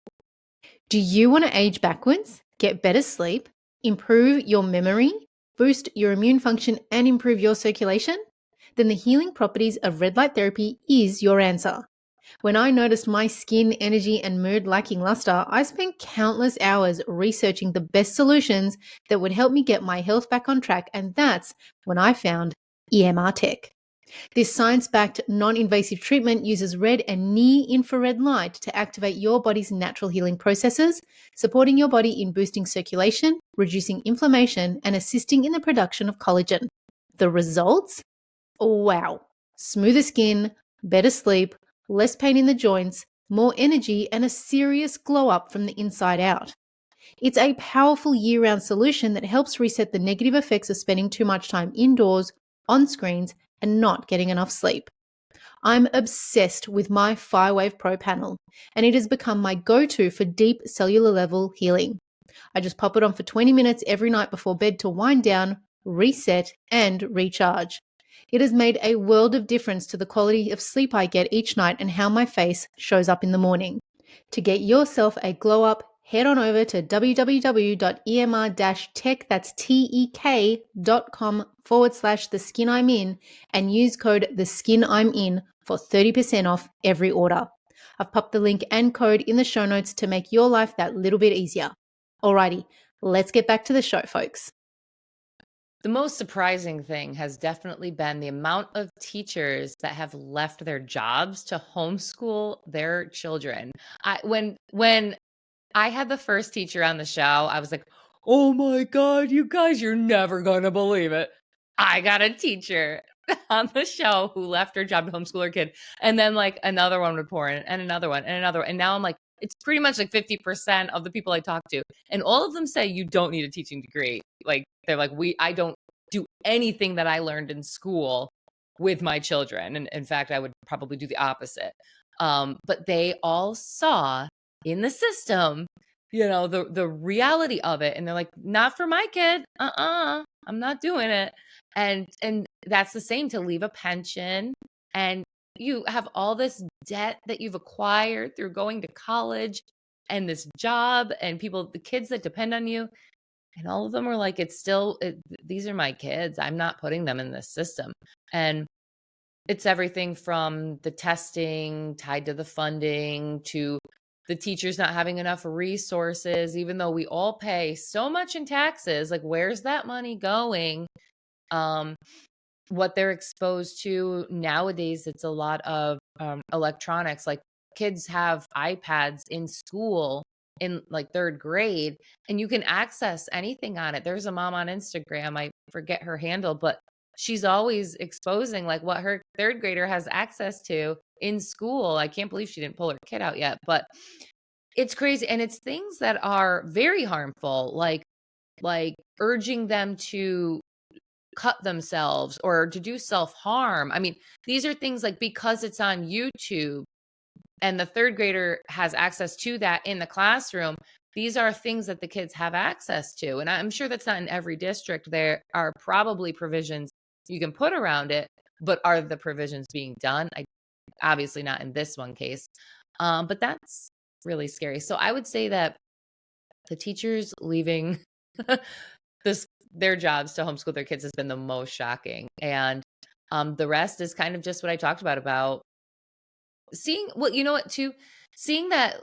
Do you want to age backwards, get better sleep, improve your memory, boost your immune function, and improve your circulation? Then the healing properties of red light therapy is your answer. When I noticed my skin, energy, and mood lacking luster, I spent countless hours researching the best solutions that would help me get my health back on track, and that's when I found EMR Tech. This science backed, non invasive treatment uses red and near infrared light to activate your body's natural healing processes, supporting your body in boosting circulation, reducing inflammation, and assisting in the production of collagen. The results? Wow. Smoother skin, better sleep, less pain in the joints, more energy, and a serious glow up from the inside out. It's a powerful year round solution that helps reset the negative effects of spending too much time indoors, on screens, and not getting enough sleep. I'm obsessed with my Firewave Pro panel, and it has become my go to for deep cellular level healing. I just pop it on for 20 minutes every night before bed to wind down, reset, and recharge. It has made a world of difference to the quality of sleep I get each night and how my face shows up in the morning. To get yourself a glow up, head on over to www.emr-tech, that's tek.com/the skin I'm in and use code the skin I'm in for 30% off every order. I've popped the link and code in the show notes to make your life that little bit easier. Alrighty, let's get back to the show, folks. The most surprising thing has definitely been the amount of teachers that have left their jobs to homeschool their children. When I had the first teacher on the show, I was like, "Oh my god, you guys, you're never gonna believe it. I got a teacher on the show who left her job to homeschool her kid." And then like another one would pour in and another one and another one. And now I'm like, it's pretty much like 50% of the people I talk to. And all of them say you don't need a teaching degree. Like they're like, I don't do anything that I learned in school with my children. And in fact, I would probably do the opposite. But they all saw in the system, the reality of it. And they're like, not for my kid. I'm not doing it. And that's the same to leave a pension and you have all this debt that you've acquired through going to college and this job and the kids that depend on you. And all of them were like, these are my kids. I'm not putting them in this system. And it's everything from the testing tied to the funding to the teachers not having enough resources, even though we all pay so much in taxes. Like, where's that money going? Um, what they're exposed to nowadays, it's a lot of electronics. Like, kids have iPads in school in like third grade, and you can access anything on it. There's a mom on Instagram, I forget her handle, but she's always exposing like what her third grader has access to in school. I can't believe she didn't pull her kid out yet, but it's crazy. And it's things that are very harmful, like urging them to cut themselves or to do self-harm. I mean, these are things like, because it's on YouTube and the third grader has access to that in the classroom, these are things that the kids have access to. And I'm sure that's not in every district. There are probably provisions you can put around it, but are the provisions being done? Obviously not in this one case. But that's really scary. So I would say that the teachers leaving this their jobs to homeschool their kids has been the most shocking. And the rest is kind of just what I talked about seeing, well, you know what, too, seeing that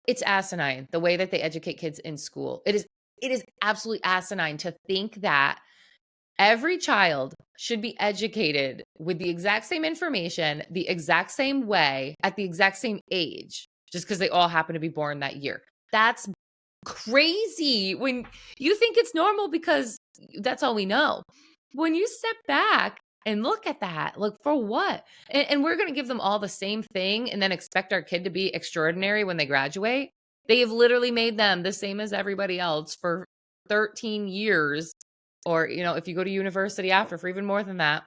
it's asinine the way that they educate kids in school. It is absolutely asinine to think that every child should be educated with the exact same information, the exact same way, at the exact same age, just because they all happen to be born that year. That's crazy when you think it's normal because that's all we know. When you step back and look at that, look for what? And we're going to give them all the same thing and then expect our kid to be extraordinary when they graduate. They have literally made them the same as everybody else for 13 years, or if you go to university after, for even more than that.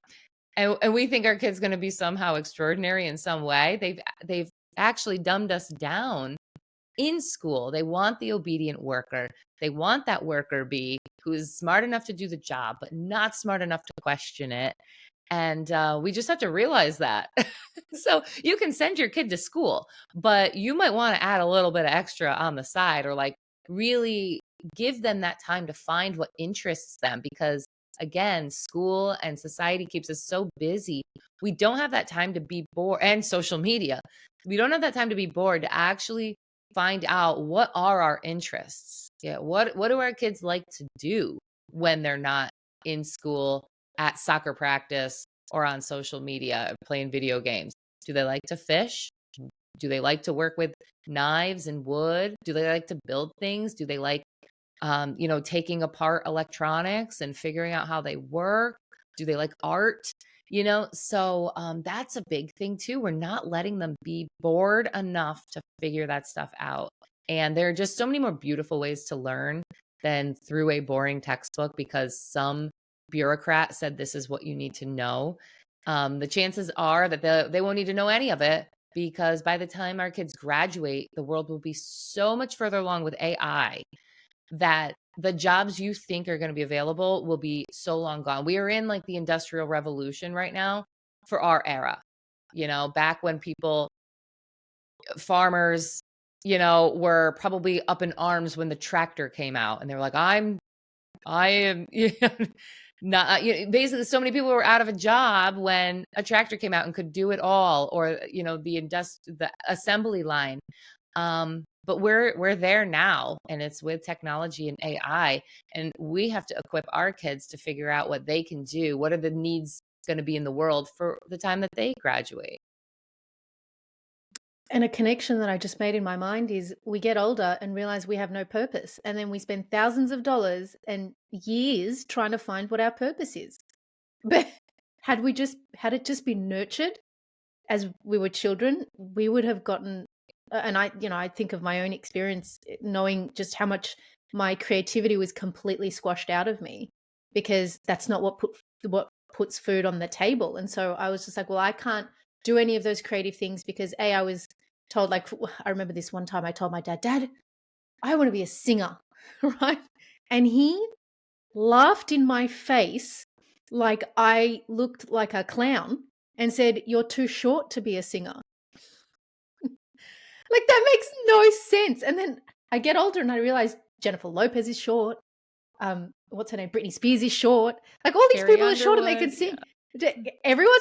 And we think our kid's going to be somehow extraordinary in some way. They've actually dumbed us down in school. They want the obedient worker. They want that worker bee who is smart enough to do the job, but not smart enough to question it. And we just have to realize that. So you can send your kid to school, but you might want to add a little bit of extra on the side, or like really give them that time to find what interests them. Because again, school and society keeps us so busy. We don't have that time to be bored, and social media. We don't have that time to be bored to actually find out what are our interests. Yeah, what do our kids like to do when they're not in school, at soccer practice, or on social media, or playing video games? Do they like to fish? Do they like to work with knives and wood? Do they like to build things? Do they like taking apart electronics and figuring out how they work? Do they like art? So that's a big thing too. We're not letting them be bored enough to figure that stuff out. And there are just so many more beautiful ways to learn than through a boring textbook because some bureaucrat said this is what you need to know. The chances are that they won't need to know any of it, because by the time our kids graduate, the world will be so much further along with AI that the jobs you think are going to be available will be so long gone. We are in like the industrial revolution right now for our era. Back when farmers, were probably up in arms when the tractor came out, and they were like, I am not, basically so many people were out of a job when a tractor came out and could do it all, or, the assembly line. But we're there now, and it's with technology and AI, and we have to equip our kids to figure out what they can do. What are the needs going to be in the world for the time that they graduate? And a connection that I just made in my mind is we get older and realize we have no purpose. And then we spend thousands of dollars and years trying to find what our purpose is. But had it just been nurtured as we were children, we would have gotten, and I think of my own experience knowing just how much my creativity was completely squashed out of me because that's not what puts food on the table. And so I was just like, well, I can't do any of those creative things because I was told, like, I remember this one time I told my dad, I want to be a singer, right? And he laughed in my face like I looked like a clown and said, "You're too short to be a singer." Like, that makes no sense. And then I get older and I realize Jennifer Lopez is short. What's her name? Britney Spears is short. Like, all these Carrie people are short and they can Underwood, sing. yeah. Everyone,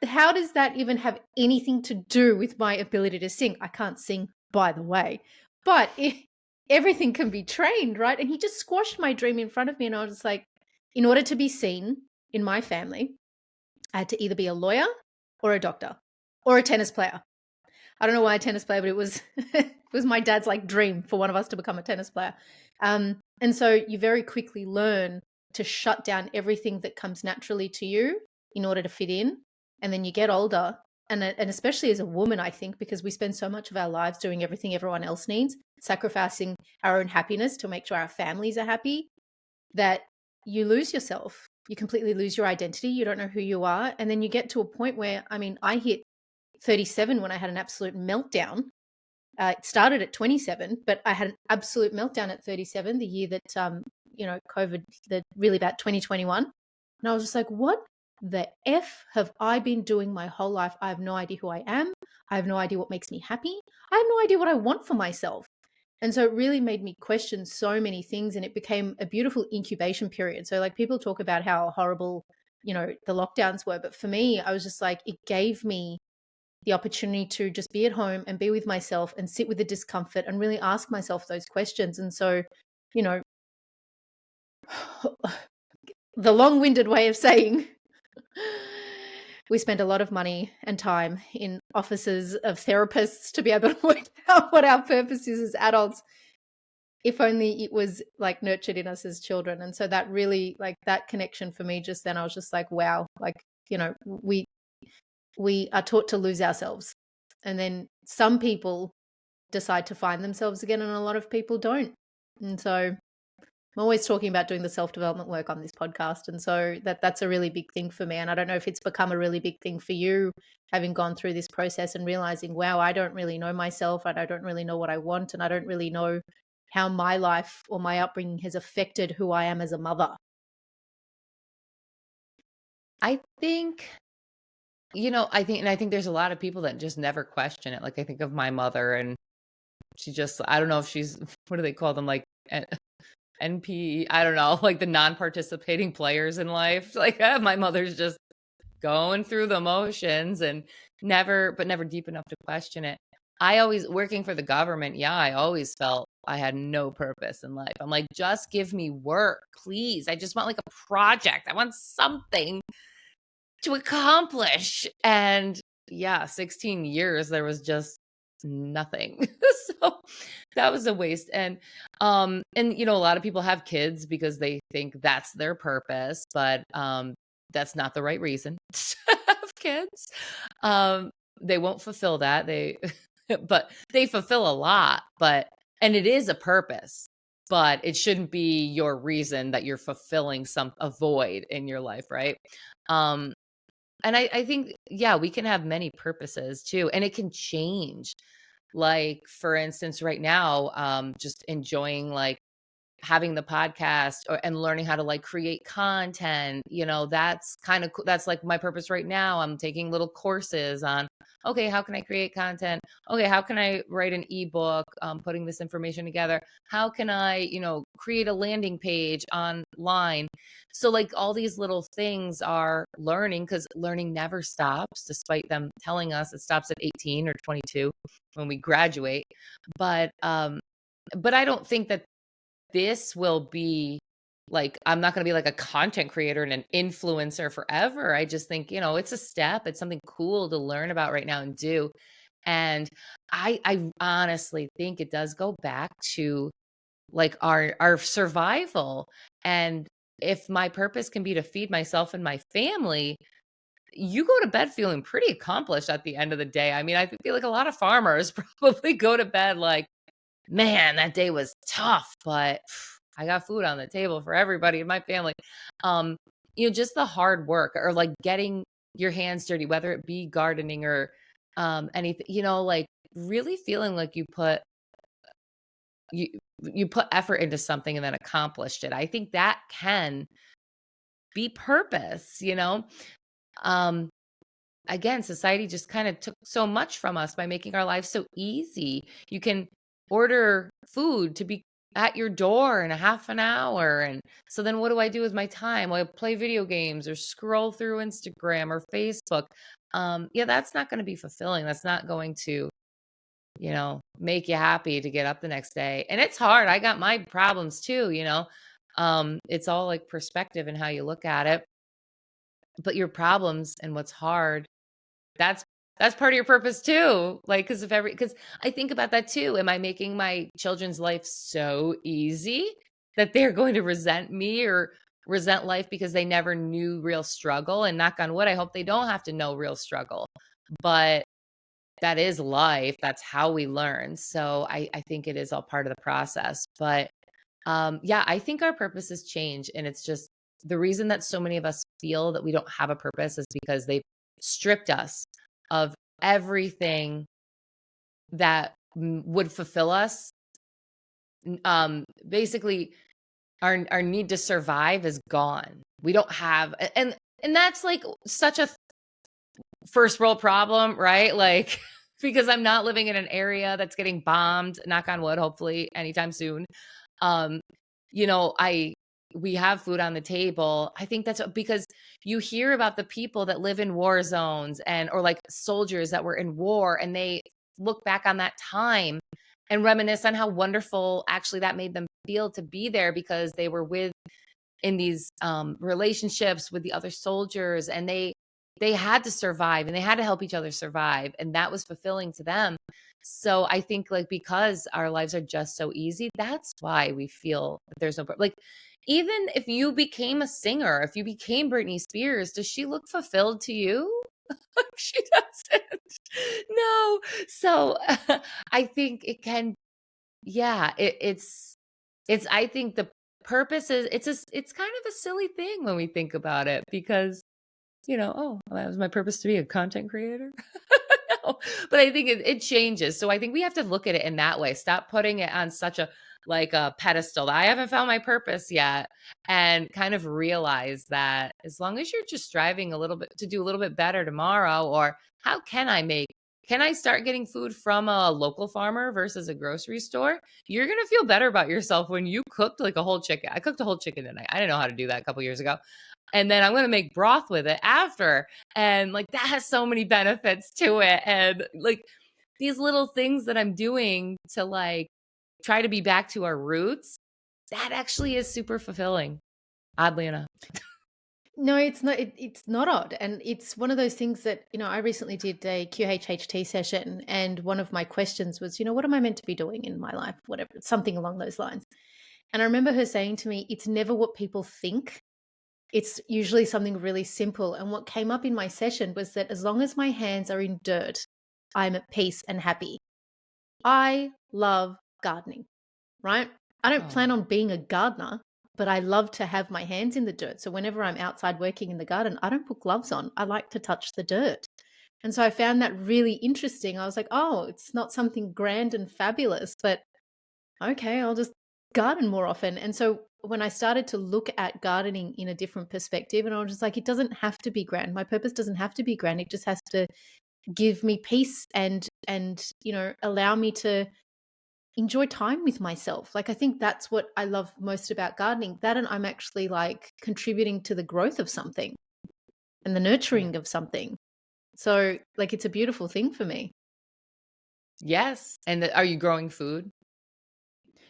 how does that even have anything to do with my ability to sing? I can't sing, by the way, but everything can be trained, right? And he just squashed my dream in front of me, and I was just like, in order to be seen in my family, I had to either be a lawyer or a doctor or a tennis player. I don't know why a tennis player, but it was it was my dad's like dream for one of us to become a tennis player. And so you very quickly learn to shut down everything that comes naturally to you in order to fit in. And then you get older, and especially as a woman, I think, because we spend so much of our lives doing everything everyone else needs, sacrificing our own happiness to make sure our families are happy, that you lose yourself. You completely lose your identity. You don't know who you are. And then you get to a point where, I mean, I hit 37 when I had an absolute meltdown. It started at 27, but I had an absolute meltdown at 37, the year that, COVID, really about 2021. And I was just like, what the F have I been doing my whole life? I have no idea who I am. I have no idea what makes me happy. I have no idea what I want for myself. And so it really made me question so many things, and it became a beautiful incubation period. So like people talk about how horrible, the lockdowns were, but for me, I was just like, it gave me the opportunity to just be at home and be with myself and sit with the discomfort and really ask myself those questions. And so, you know, the long-winded way of saying we spend a lot of money and time in offices of therapists to be able to work out what our purpose is as adults, if only it was like nurtured in us as children. And so that really, like, that connection for me just then, I was just like, wow, like, we are taught to lose ourselves, and then some people decide to find themselves again, and a lot of people don't. And so I'm always talking about doing the self-development work on this podcast, and so that's a really big thing for me. And I don't know if it's become a really big thing for you, having gone through this process and realizing, wow, I don't really know myself, and I don't really know what I want, and I don't really know how my life or my upbringing has affected who I am as a mother. I think, I think there's a lot of people that just never question it. Like I think of my mother, and she just, I don't know if she's, what do they call them? Like NP, I don't know, like the non-participating players in life. Like my mother's just going through the motions and never deep enough to question it. I always, working for the government, yeah, I always felt I had no purpose in life. I'm like, just give me work, please. I just want like a project. I want something to accomplish. And yeah, 16 years, there was just nothing. So that was a waste. And a lot of people have kids because they think that's their purpose, but that's not the right reason to have kids. Um, they won't fulfill that. But they fulfill a lot, and it is a purpose, but it shouldn't be your reason that you're fulfilling a void in your life, right? Um, and I think, yeah, we can have many purposes too, and it can change. Like, for instance, right now, just enjoying like having the podcast and learning how to like create content, that's kind of that's like my purpose right now. I'm taking little courses on, okay, how can I create content? Okay, how can I write an ebook, putting this information together? How can I, create a landing page online? So like all these little things are learning, because learning never stops, despite them telling us it stops at 18 or 22 when we graduate. But I don't think that this will be like, I'm not going to be like a content creator and an influencer forever. I just think, it's a step. It's something cool to learn about right now and do. And I honestly think it does go back to like our survival. And if my purpose can be to feed myself and my family, you go to bed feeling pretty accomplished at the end of the day. I mean, I feel like a lot of farmers probably go to bed like, man, that day was tough, but I got food on the table for everybody in my family. Um, just the hard work, or like getting your hands dirty, whether it be gardening or anything, like really feeling like you you put effort into something and then accomplished it. I think that can be purpose. Um, Again, society just kind of took so much from us by making our lives so easy. You can order food to be at your door in a half an hour. And so then what do I do with my time? Well, I play video games or scroll through Instagram or Facebook. Yeah, that's not going to be fulfilling. That's not going to, make you happy to get up the next day. And it's hard. I got my problems too. It's all like perspective and how you look at it. But your problems and what's hard, that's that's part of your purpose too. Like, because I think about that too. Am I making my children's life so easy that they're going to resent me or resent life because they never knew real struggle? And knock on wood, I hope they don't have to know real struggle. But that is life. That's how we learn. So I think it is all part of the process. But yeah, I think our purposes change. And it's just the reason that so many of us feel that we don't have a purpose is because they've stripped us of everything that would fulfill us. Basically, our need to survive is gone. We don't have, and that's like such a first world problem, right? Like, because I'm not living in an area that's getting bombed, knock on wood, hopefully anytime soon. Um, I we have food on the table. I think that's because you hear about the people that live in war zones or like soldiers that were in war, and they look back on that time and reminisce on how wonderful actually that made them feel to be there because they were in these relationships with the other soldiers, and they had to survive and they had to help each other survive, and that was fulfilling to them. So I think like because our lives are just so easy, that's why we feel that there's like, even if you became a singer, if you became Britney Spears, does she look fulfilled to you? She doesn't. No. So I think it can, yeah, it's I think the purpose is it's kind of a silly thing when we think about it because oh, that was my purpose to be a content creator. No, but I think it changes. So I think we have to look at it in that way. Stop putting it on such a like a pedestal. I haven't found my purpose yet, and kind of realize that as long as you're just striving a little bit to do a little bit better tomorrow, or how can I make? Can I start getting food from a local farmer versus a grocery store? You're gonna feel better about yourself when you cooked like a whole chicken. I cooked a whole chicken tonight. I didn't know how to do that a couple years ago, and then I'm going to make broth with it after. And like that has so many benefits to it. And like these little things that I'm doing to like try to be back to our roots, that actually is super fulfilling, oddly enough. No, it's not. It's not odd, and it's one of those things that I recently did a QHHT session, and one of my questions was, what am I meant to be doing in my life? Whatever, something along those lines. And I remember her saying to me, "It's never what people think. It's usually something really simple." And what came up in my session was that as long as my hands are in dirt, I'm at peace and happy. I love gardening, right? I don't Oh, plan on being a gardener, but I love to have my hands in the dirt. So whenever I'm outside working in the garden, I don't put gloves on. I like to touch the dirt. And so I found that really interesting. I was like, oh, it's not something grand and fabulous, but okay, I'll just garden more often. And so when I started to look at gardening in a different perspective, and I was just like, it doesn't have to be grand. My purpose doesn't have to be grand. It just has to give me peace and allow me to enjoy time with myself. Like, I think that's what I love most about gardening. That, and I'm actually like contributing to the growth of something and the yeah. nurturing of something. So like it's a beautiful thing for me. Yes. And are you growing food?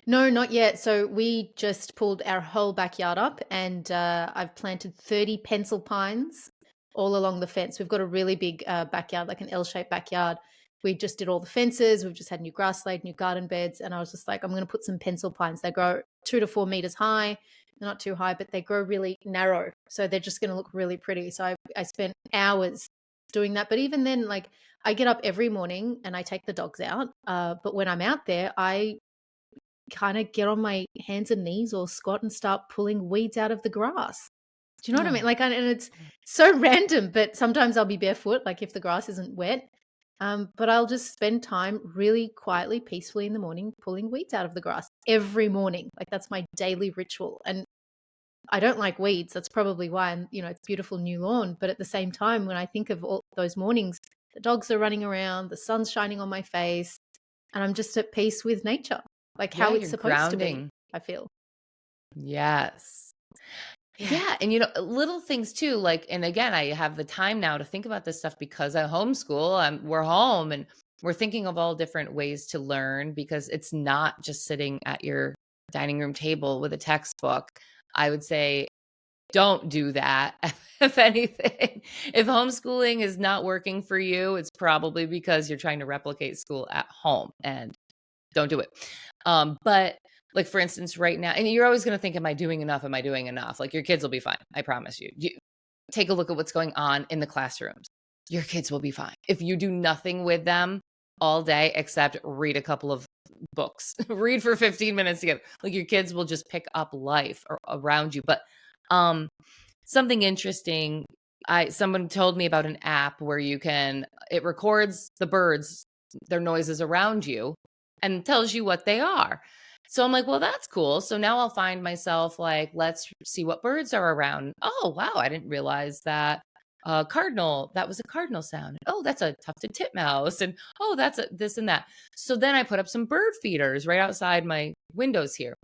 No, not yet. So we just pulled our whole backyard up, and I've planted 30 pencil pines all along the fence. We've got a really big backyard, like an L-shaped backyard. We just did all the fences. We've just had new grass laid, new garden beds. And I was just like, I'm going to put some pencil pines. They grow 2 to 4 meters high. They're not too high, but they grow really narrow. So they're just going to look really pretty. So I spent hours doing that. But even then, like, I get up every morning and I take the dogs out. But when I'm out there, I kind of get on my hands and knees or squat and start pulling weeds out of the grass. Do you know what I mean? Oh, Like, and it's so random, but sometimes I'll be barefoot, like if the grass isn't wet. But I'll just spend time really quietly, peacefully in the morning, pulling weeds out of the grass every morning. Like that's my daily ritual. And I don't like weeds. That's probably why, and it's beautiful new lawn. But at the same time, when I think of all those mornings, the dogs are running around, the sun's shining on my face, and I'm just at peace with nature. like how Yeah, it's you're supposed to be, grounding. I feel. Yes. Yeah. Yeah, and little things too, like, and again, I have the time now to think about this stuff because I homeschool. We're home and we're thinking of all different ways to learn because it's not just sitting at your dining room table with a textbook. I would say don't do that. If anything, if homeschooling is not working for you, it's probably because you're trying to replicate school at home, and don't do it. But like for instance, right now, and you're always going to think, am I doing enough? Am I doing enough? Like your kids will be fine. I promise you. Take a look at what's going on in the classrooms. Your kids will be fine. If you do nothing with them all day except read a couple of books, read for 15 minutes together, like your kids will just pick up life around you. But um, something interesting, someone told me about an app where it records the birds, their noises around you, and tells you what they are. So I'm like, well, that's cool. So now I'll find myself like, let's see what birds are around. Oh, wow. I didn't realize that that was a cardinal sound. Oh, that's a tufted titmouse. And oh, that's this and that. So then I put up some bird feeders right outside my windows here.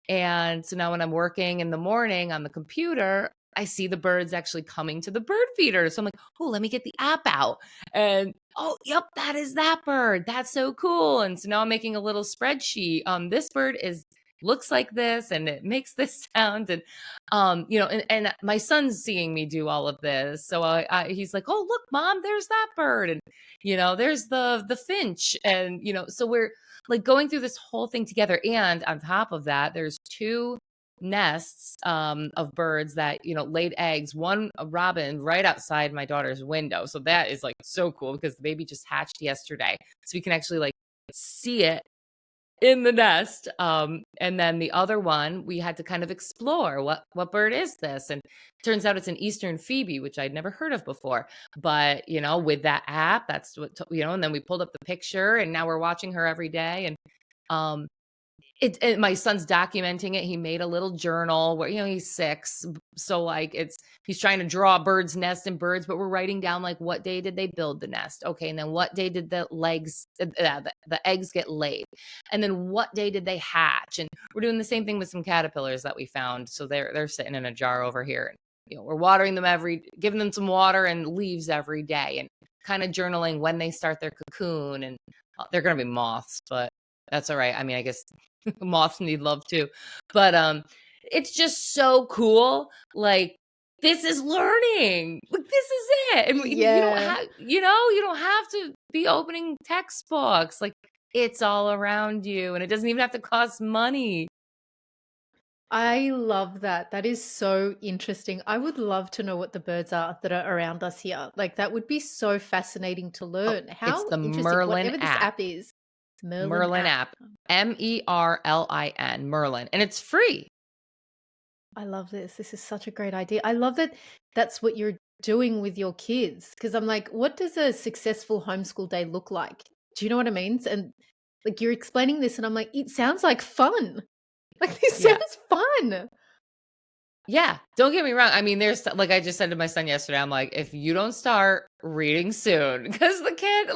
And so now when I'm working in the morning on the computer, I see the birds actually coming to the bird feeder. So I'm like, oh, let me get the app out. And oh, yep, that is that bird. That's so cool. And so now I'm making a little spreadsheet. This bird looks like this and it makes this sound. And and my son's seeing me do all of this. So he's like, oh, look, mom, there's that bird. And there's the finch. And so we're like going through this whole thing together. And on top of that, there's two nests of birds that laid eggs, one a robin right outside my daughter's window. So that is like so cool because the baby just hatched yesterday, so we can actually like see it in the nest. And then the other one, we had to kind of explore what bird is this, and turns out it's an eastern phoebe, which I'd never heard of before. But with that app, that's what and then we pulled up the picture, and now we're watching her every day. And um my son's documenting it. He made a little journal where, he's 6. So like he's trying to draw a bird's nest and birds, but we're writing down like what day did they build the nest? Okay. And then what day did the eggs get laid? And then what day did they hatch? And we're doing the same thing with some caterpillars that we found. So they're sitting in a jar over here. And, we're watering them giving them some water and leaves every day, and kind of journaling when they start their cocoon. And they're going to be moths, but that's all right. I mean, I guess moths need love too. But it's just so cool. Like, this is learning. Like, this is it. And you don't Yeah. have, you don't have to be opening textbooks. Like, it's all around you, and it doesn't even have to cost money. I love that. That is so interesting. I would love to know what the birds are that are around us here. Like that would be so fascinating to Oh, learn. it's How the interesting. Merlin Whatever this app. app is. Merlin Merlin app. app. Merlin. Merlin. And it's free. I love this. This is such a great idea. I love that that's what you're doing with your kids. Because I'm like, what does a successful homeschool day look like? Do you know what I mean? And like you're explaining this, and I'm like, it sounds like fun. Like this Yeah. sounds fun. Yeah, don't get me wrong. I mean, there's like I just said to my son yesterday, I'm like, if you don't start reading soon, because the kid,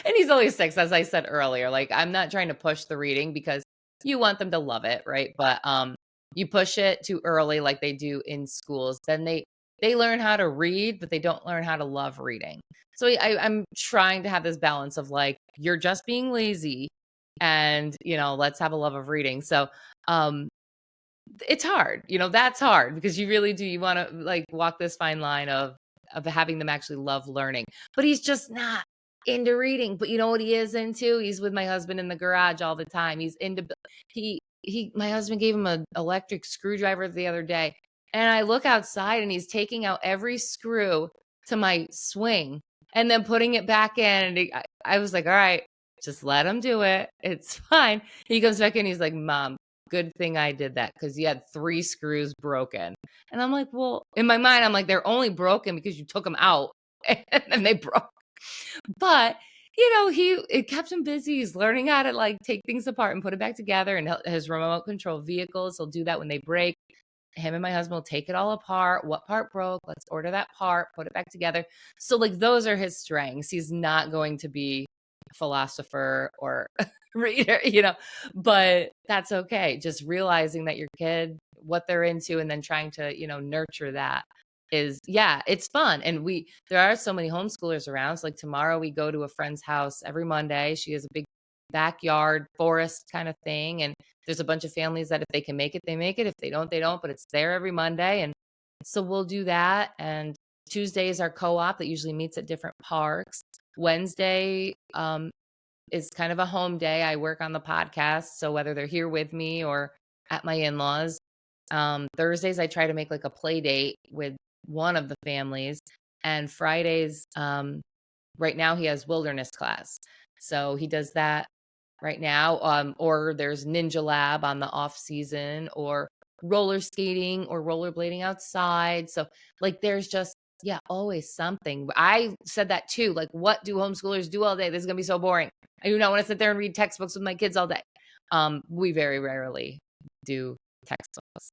and he's only 6, as I said earlier. Like, I'm not trying to push the reading because you want them to love it, right? But you push it too early, like they do in schools, then they learn how to read, but they don't learn how to love reading. So I'm trying to have this balance of like, you're just being lazy, and let's have a love of reading. So um it's hard. That's hard because you really do. You want to like walk this fine line of having them actually love learning. But he's just not into reading. But you know what he is into? He's with my husband in the garage all the time. He's into my husband gave him an electric screwdriver the other day. And I look outside and he's taking out every screw to my swing and then putting it back in. And I was like, all right, just let him do it. It's fine. He comes back in. He's like, Mom, good thing I did that because you had 3 screws broken. And I'm like, well, in my mind, I'm like, they're only broken because you took them out and then they broke. But it kept him busy. He's learning how to like take things apart and put it back together. And his remote control vehicles, he'll do that when they break. Him and my husband will take it all apart. What part broke? Let's order that part, put it back together. So like those are his strengths. He's not going to be philosopher or reader, you know, but that's okay. Just realizing that your kid, what they're into, and then trying to, you know, nurture that is, yeah, it's fun. And there are so many homeschoolers around. So like tomorrow we go to a friend's house every Monday. She has a big backyard forest kind of thing. And there's a bunch of families that if they can make it, they make it. If they don't, they don't, but it's there every Monday. And so we'll do that. And Tuesday is our co-op that usually meets at different parks. Wednesday is kind of a home day. I work on the podcast. So whether they're here with me or at my in-laws, Thursdays I try to make like a play date with one of the families. And Fridays, right now he has wilderness class. So he does that right now. Or there's Ninja Lab on the off season, or roller skating or rollerblading outside. So like there's just, yeah, always something. I said that too. Like, what do homeschoolers do all day? This is gonna be so boring. I do not want to sit there and read textbooks with my kids all day. We very rarely do textbooks.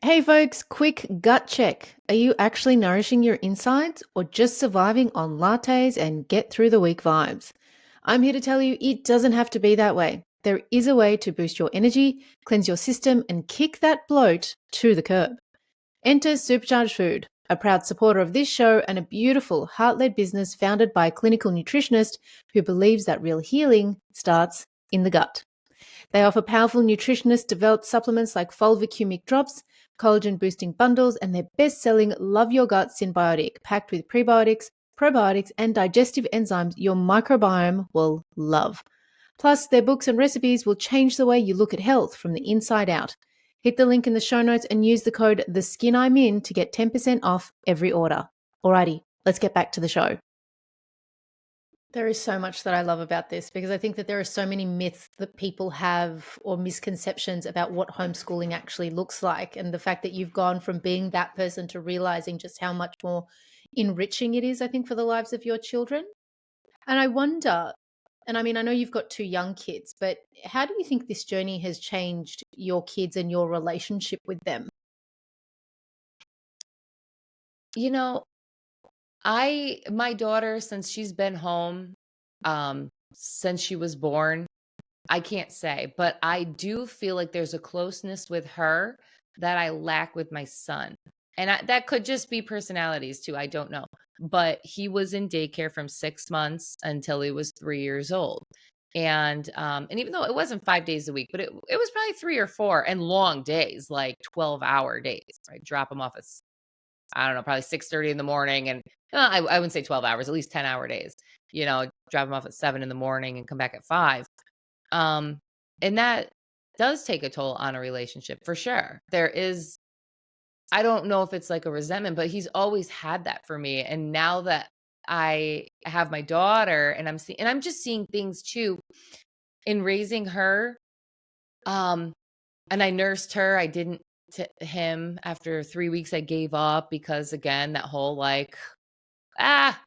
Hey folks, quick gut check. Are you actually nourishing your insides or just surviving on lattes and get through the week vibes? I'm here to tell you it doesn't have to be that way. There is a way to boost your energy, cleanse your system, and kick that bloat to the curb. Enter Supercharged Food, a proud supporter of this show and a beautiful heart-led business founded by a clinical nutritionist who believes that real healing starts in the gut. They offer powerful nutritionist-developed supplements like fulvicumic drops, collagen-boosting bundles, and their best-selling Love Your Gut Synbiotic, packed with prebiotics, probiotics, and digestive enzymes your microbiome will love. Plus, their books and recipes will change the way you look at health from the inside out. Hit the link in the show notes and use the code TheSkinI'mIn to get 10% off every order. Alrighty, let's get back to the show. There is so much that I love about this because I think that there are so many myths that people have or misconceptions about what homeschooling actually looks like. And the fact that you've gone from being that person to realizing just how much more enriching it is, I think, for the lives of your children. And I wonder, and I mean, I know you've got two young kids, but how do you think this journey has changed your kids and your relationship with them? You know, my daughter, since she's been home, since she was born, I can't say, but I do feel like there's a closeness with her that I lack with my son. And that could just be personalities too. I don't know. But he was in daycare from 6 months until he was 3 years old. And even though it wasn't 5 days a week, but it was probably 3 or 4 and long days, like 12-hour days, right? Drop him off at, I don't know, probably 6:30 in the morning. And I wouldn't say 12 hours, at least 10-hour days, you know, drop him off at 7 in the morning and come back at 5. Um, and that does take a toll on a relationship for sure. I don't know if it's like a resentment, but he's always had that for me. And now that I have my daughter and I'm just seeing things too in raising her. Um, and I nursed her. I didn't to him after 3 weeks. I gave up because again, that whole like, ah,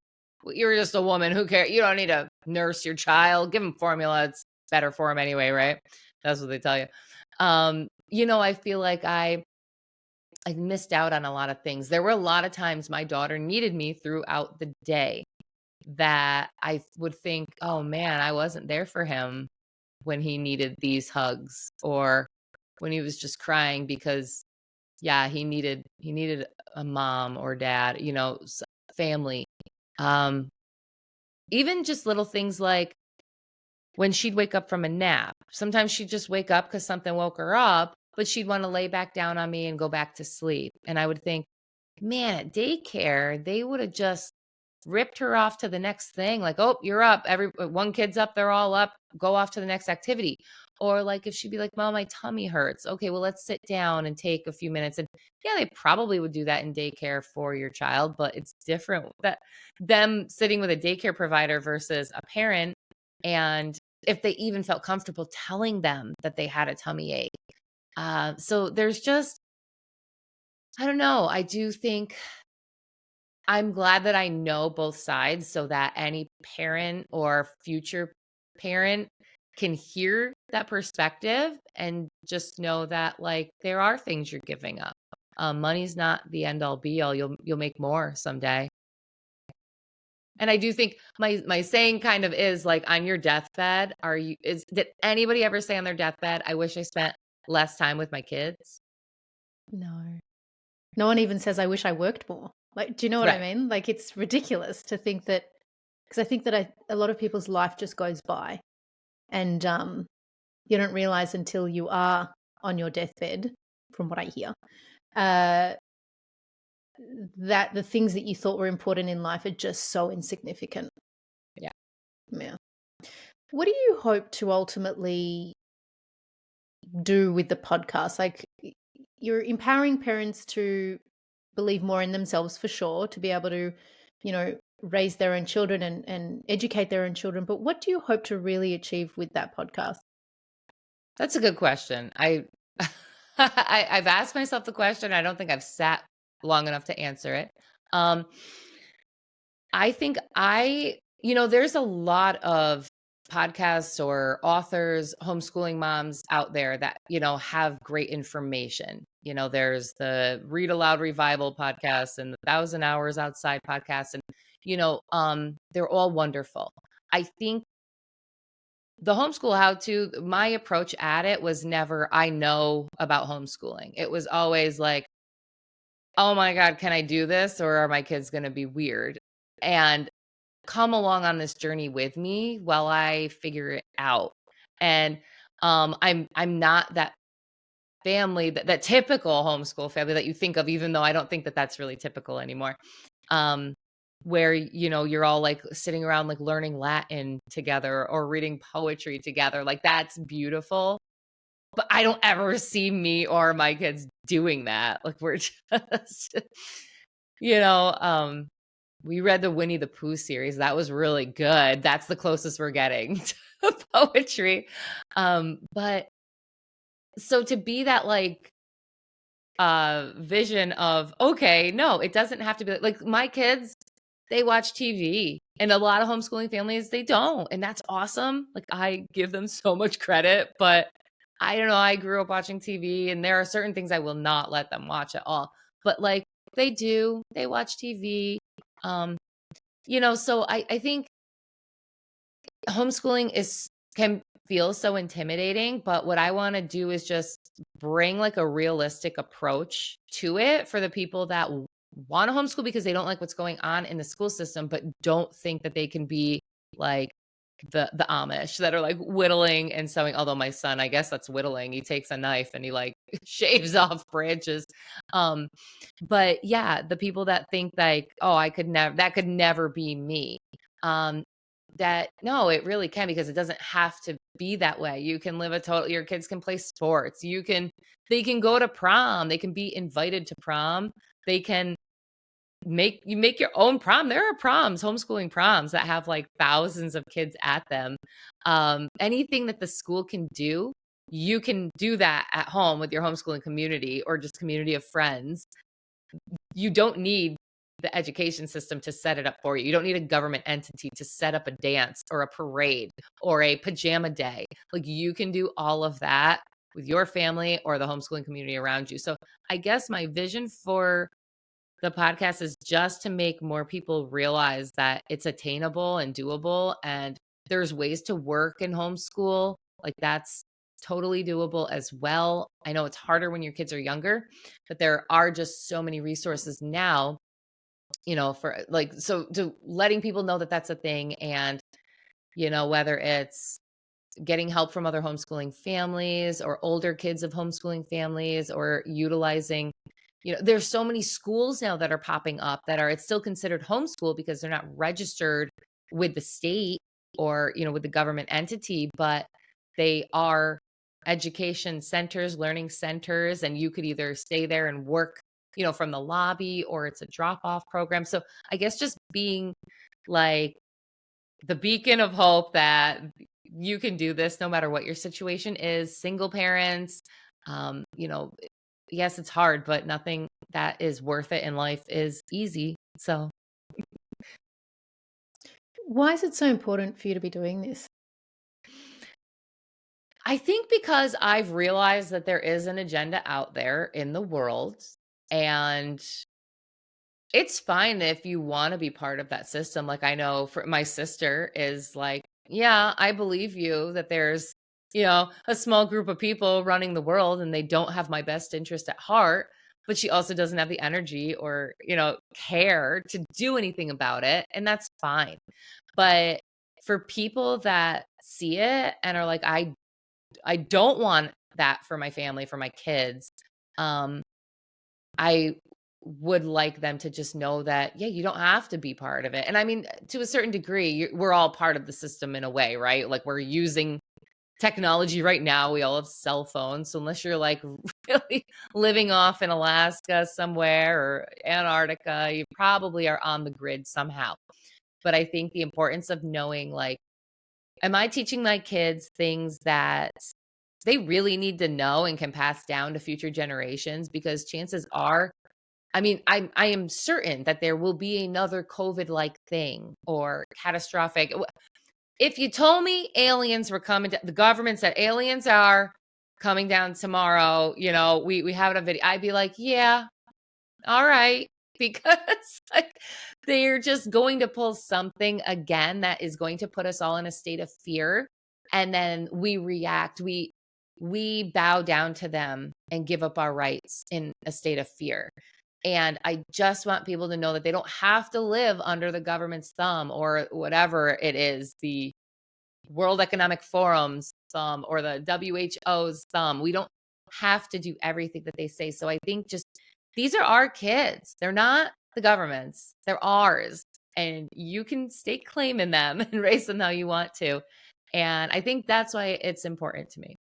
you're just a woman. Who cares? You don't need to nurse your child. Give him formula. It's better for him anyway, right? That's what they tell you. I feel like I missed out on a lot of things. There were a lot of times my daughter needed me throughout the day that I would think, oh man, I wasn't there for him when he needed these hugs or when he was just crying because yeah, he needed a mom or dad, family. Um, Even just little things like when she'd wake up from a nap. Sometimes she'd just wake up because something woke her up, but she'd want to lay back down on me and go back to sleep. And I would think, man, at daycare, they would have just ripped her off to the next thing. Like, oh, you're up. One kid's up, they're all up. Go off to the next activity. Or like if she'd be like, Mom, my tummy hurts. Okay, well, let's sit down and take a few minutes. And yeah, they probably would do that in daycare for your child, but it's different that them sitting with a daycare provider versus a parent. And if they even felt comfortable telling them that they had a tummy ache. So there's just, I don't know. I do think I'm glad that I know both sides so that any parent or future parent can hear that perspective and just know that like there are things you're giving up. Money's not the end all be all. You'll make more someday. And I do think my saying kind of is like, on your deathbed, did anybody ever say on their deathbed, I wish I spent less time with my kids? No. No one even says, "I wish I worked more." Like, do you know what I Right. mean? Like, it's ridiculous to think that, because I think that a lot of people's life just goes by, and you don't realize until you are on your deathbed, from what I hear, uh, that the things that you thought were important in life are just so insignificant. Yeah. Yeah. What do you hope to ultimately do with the podcast? Like, you're empowering parents to believe more in themselves for sure, to be able to, raise their own children and educate their own children. But what do you hope to really achieve with that podcast? That's a good question. I've asked myself the question. I don't think I've sat long enough to answer it. Um, I think there's a lot of podcasts or authors, homeschooling moms out there that, have great information. There's the Read Aloud Revival podcast and the Thousand Hours Outside podcast. And, they're all wonderful. I think the homeschool how to, my approach at it was never, I know about homeschooling. It was always like, oh my God, can I do this? Or are my kids going to be weird? And come along on this journey with me while I figure it out. And I'm not that family, that typical homeschool family that you think of, even though I don't think that that's really typical anymore. Um, where you're all like sitting around like learning Latin together or reading poetry together. Like that's beautiful. But I don't ever see me or my kids doing that. Like we're just you know, we read the Winnie the Pooh series. That was really good. That's the closest we're getting to poetry. But so to be that like vision of, okay, no, it doesn't have to be like my kids, they watch TV. And a lot of homeschooling families, they don't. And that's awesome. Like I give them so much credit, but I don't know. I grew up watching TV and there are certain things I will not let them watch at all. But like they watch TV. Um, so I think homeschooling can feel so intimidating, but what I want to do is just bring like a realistic approach to it for the people that want to homeschool because they don't like what's going on in the school system, but don't think that they can be like the Amish that are like whittling and sewing. Although my son, I guess that's whittling. He takes a knife and he like shaves off branches. Um, but yeah, the people that think like, oh, that could never be me. Um, that no, it really can because it doesn't have to be that way. You can live your kids can play sports. They can go to prom. They can be invited to prom. They can make your own prom. There are proms, homeschooling proms that have like thousands of kids at them. Anything that the school can do, you can do that at home with your homeschooling community or just community of friends. You don't need the education system to set it up for you. You don't need a government entity to set up a dance or a parade or a pajama day. Like you can do all of that with your family or the homeschooling community around you. So I guess my vision for the podcast is just to make more people realize that it's attainable and doable and there's ways to work in homeschool. Like that's totally doable as well. I know it's harder when your kids are younger, but there are just so many resources now, for like so to letting people know that that's a thing and whether it's getting help from other homeschooling families or older kids of homeschooling families or utilizing there's so many schools now that are popping up that it's still considered homeschool because they're not registered with the state or with the government entity, but they are education centers, learning centers, and you could either stay there and work from the lobby or it's a drop off program. So I guess just being like the beacon of hope that you can do this no matter what your situation is. Single parents, yes, it's hard, but nothing that is worth it in life is easy. So Why is it so important for you to be doing this? I think because I've realized that there is an agenda out there in the world and It's fine if you wanna be part of that system, like, I know for my sister is like, "Yeah, I believe you that there's, a small group of people running the world, and they don't have my best interest at heart," but she also doesn't have the energy or, care to do anything about it, and that's fine. But for people that see it and are like, I don't want that for my family, for my kids," um, I would like them to just know that, yeah, you don't have to be part of it. And I mean, to a certain degree, we're all part of the system in a way, right? Like we're using technology right now. We all have cell phones. So unless you're like really living off in Alaska somewhere or Antarctica, you probably are on the grid somehow. But I think the importance of knowing, like, am I teaching my kids things that they really need to know and can pass down to future generations? Because chances are, I mean, I am certain that there will be another COVID-like thing or catastrophic. If you told me aliens were coming, the government said aliens are coming down tomorrow, we have it on video, I'd be like, yeah, all right, because like they're just going to pull something again that is going to put us all in a state of fear, and then we react. We bow down to them and give up our rights in a state of fear. And I just want people to know that they don't have to live under the government's thumb or whatever it is, the World Economic Forum's thumb or the WHO's thumb. We don't have to do everything that they say. So I think just these are our kids. They're not the government's, they're ours. And you can stake claim in them and raise them how you want to. And I think that's why it's important to me.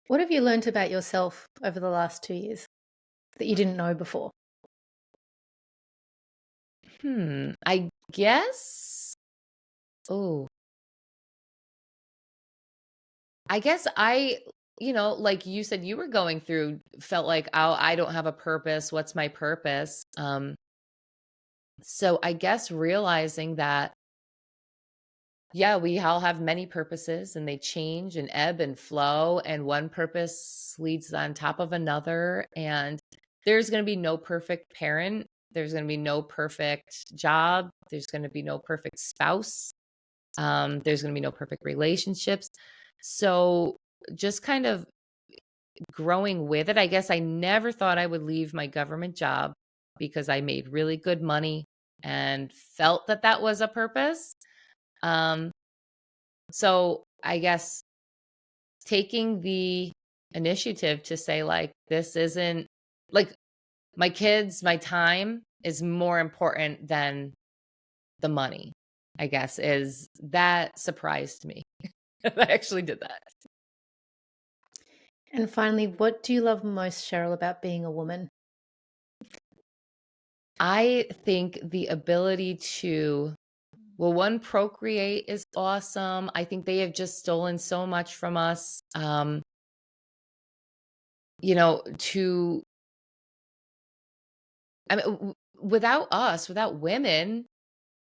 What have you learned about yourself over the last 2 years that you didn't know before? I guess. Oh, I guess like you said, you were going through, felt like, oh, I don't have a purpose. What's my purpose? So I guess realizing that, yeah, we all have many purposes and they change and ebb and flow, and one purpose leads on top of another. And there's going to be no perfect parent. There's going to be no perfect job. There's going to be no perfect spouse. There's going to be no perfect relationships. So just kind of growing with it. I guess I never thought I would leave my government job because I made really good money and felt that that was a purpose. Um, so I guess taking the initiative to say, like, this isn't like my kids, my time is more important than the money, I guess, is that surprised me. I actually did that. And finally, what do you love most, Cheryl, about being a woman? I think the ability to, well, one, procreate is awesome. I think they have just stolen so much from us. To, I mean, without us, without women,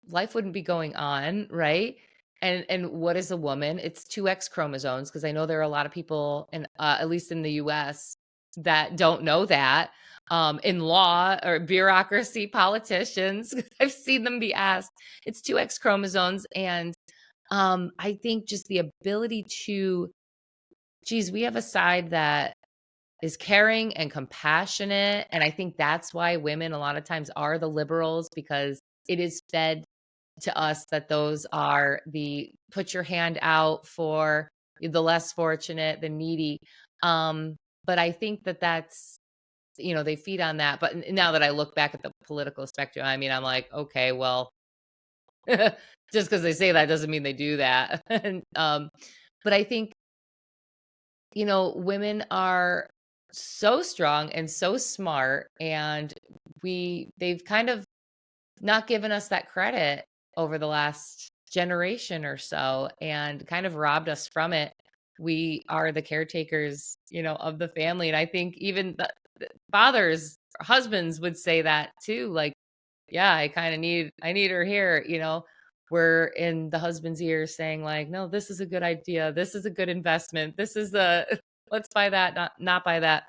life wouldn't be going on, right? And what is a woman? It's two X chromosomes, because I know there are a lot of people in, at least in the US, that don't know that. In law or bureaucracy, politicians, I've seen them be asked. It's two X chromosomes, and I think just the ability to, geez, we have a side that is caring and compassionate, and I think that's why women a lot of times are the liberals, because it is fed to us that those are the put your hand out for the less fortunate, the needy. But I think that that's, they feed on that. But now that I look back at the political spectrum, I mean, I'm like, okay, well, just because they say that doesn't mean they do that. But I think, women are so strong and so smart, and they've kind of not given us that credit over the last generation or so, and kind of robbed us from it. We are the caretakers, of the family. And I think even the fathers, husbands would say that too. Like, yeah, I need her here, we're in the husband's ear saying like, no, this is a good idea. This is a good investment. This is the, let's buy that, not buy that.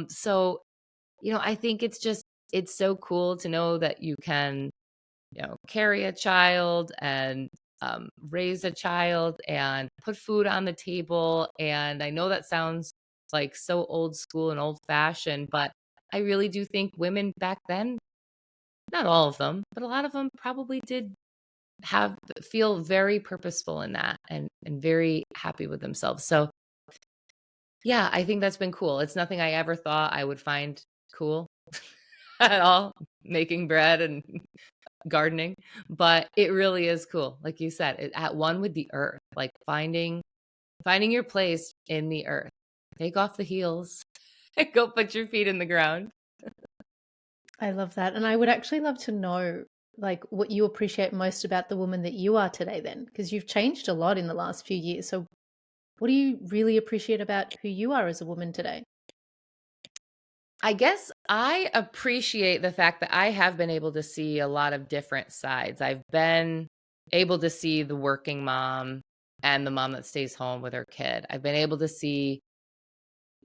So I think it's so cool to know that you can, carry a child and raise a child and put food on the table. And I know that sounds like so old school and old fashioned, but I really do think women back then, not all of them, but a lot of them probably did have feel very purposeful in that and very happy with themselves. So yeah, I think that's been cool. It's nothing I ever thought I would find cool at all, making bread and gardening, but it really is cool. Like you said, at one with the earth, like finding your place in the earth. Take off the heels and go put your feet in the ground. I love that. And I would actually love to know like what you appreciate most about the woman that you are today then, because you've changed a lot in the last few years. So what do you really appreciate about who you are as a woman today? I guess I appreciate the fact that I have been able to see a lot of different sides. I've been able to see the working mom and the mom that stays home with her kid. I've been able to see,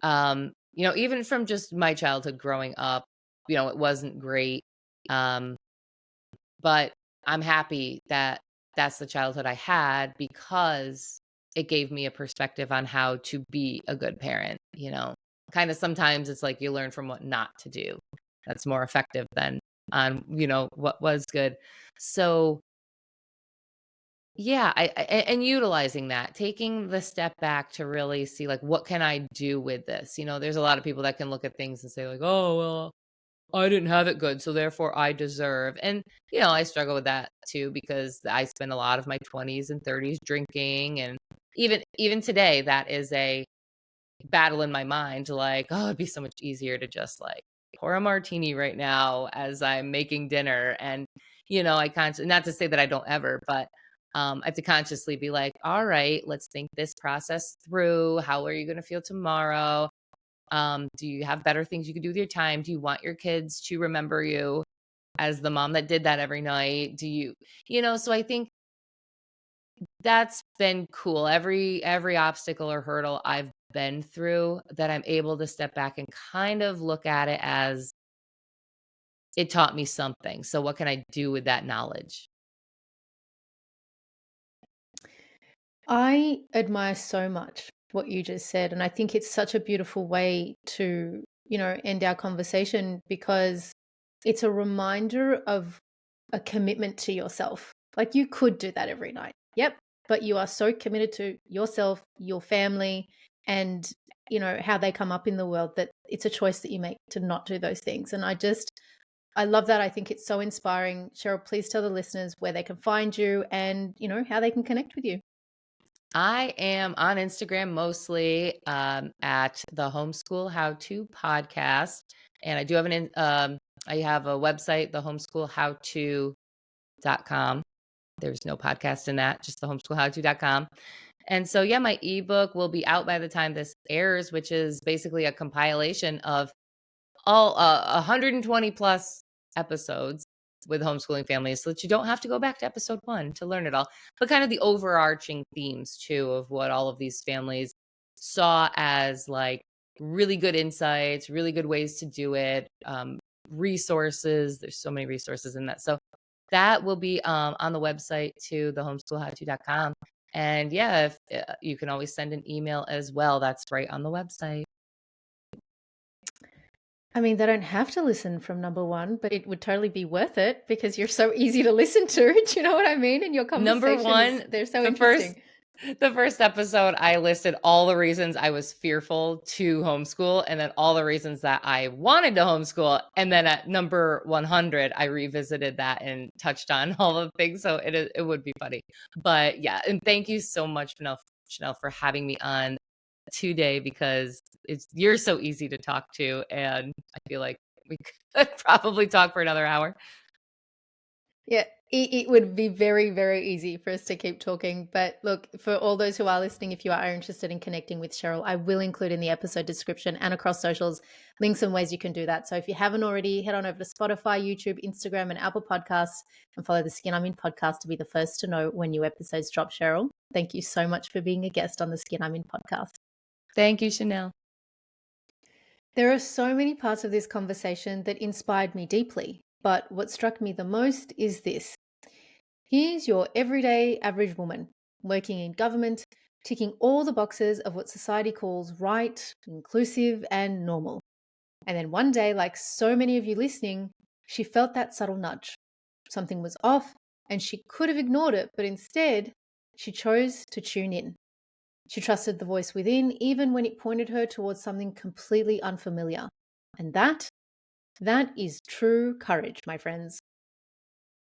even from just my childhood growing up, it wasn't great. Um, but I'm happy that that's the childhood I had because it gave me a perspective on how to be a good parent. Kind of sometimes it's like you learn from what not to do. That's more effective than on what was good. So, yeah, and utilizing that, taking the step back to really see like what can I do with this? There's a lot of people that can look at things and say like, "Oh, well, I didn't have it good, so therefore I deserve." And I struggle with that too because I spent a lot of my 20s and 30s drinking, and even today that is a battle in my mind, like, oh, it'd be so much easier to just like pour a martini right now as I'm making dinner. And I not to say that I don't ever, but I have to consciously be like, all right, let's think this process through. How are you going to feel tomorrow? Do you have better things you could do with your time? Do you want your kids to remember you as the mom that did that every night? So I think that's been cool. Every obstacle or hurdle I've been through, that I'm able to step back and kind of look at it as it taught me something. So what can I do with that knowledge? I admire so much what you just said. And I think it's such a beautiful way to, end our conversation because it's a reminder of a commitment to yourself. Like you could do that every night. Yep. But you are so committed to yourself, your family, and, how they come up in the world that it's a choice that you make to not do those things. And I love that. I think it's so inspiring. Cheryl, please tell the listeners where they can find you and, how they can connect with you. I am on Instagram mostly at the Homeschool How To podcast. And I do have I have a website, the homeschoolhowto.com. There's no podcast in that, just the homeschoolhowto.com. And so, yeah, my ebook will be out by the time this airs, which is basically a compilation of all 120 plus episodes with homeschooling families so that you don't have to go back to episode 1 to learn it all, but kind of the overarching themes too of what all of these families saw as like really good insights, really good ways to do it, resources. There's so many resources in that. So that will be on the website too, the homeschoolhowto.com. And yeah, if you can always send an email as well. That's right on the website. I mean, they don't have to listen from number one, but it would totally be worth it because you're so easy to listen to. Do you know what I mean? And your Number conversation is, 1, they're so the first interesting. the first episode, I listed all the reasons I was fearful to homeschool and then all the reasons that I wanted to homeschool. And then at number 100, I revisited that and touched on all the things. So it would be funny. But yeah, and thank you so much, Chanel, for having me on today because you're so easy to talk to. And I feel like we could probably talk for another hour. Yeah, it would be very, very easy for us to keep talking. But look, for all those who are listening, if you are interested in connecting with Cheryl, I will include in the episode description and across socials links and ways you can do that. So if you haven't already, head on over to Spotify, YouTube, Instagram, and Apple Podcasts and follow the Skin I'm In podcast to be the first to know when new episodes drop. Cheryl, thank you so much for being a guest on the Skin I'm In podcast. Thank you, Chanel. There are so many parts of this conversation that inspired me deeply, but what struck me the most is this. Here's your everyday average woman, working in government, ticking all the boxes of what society calls right, inclusive, and normal. And then one day, like so many of you listening, she felt that subtle nudge. Something was off, and she could have ignored it, but instead, she chose to tune in. She trusted the voice within, even when it pointed her towards something completely unfamiliar. And that is true courage, my friends.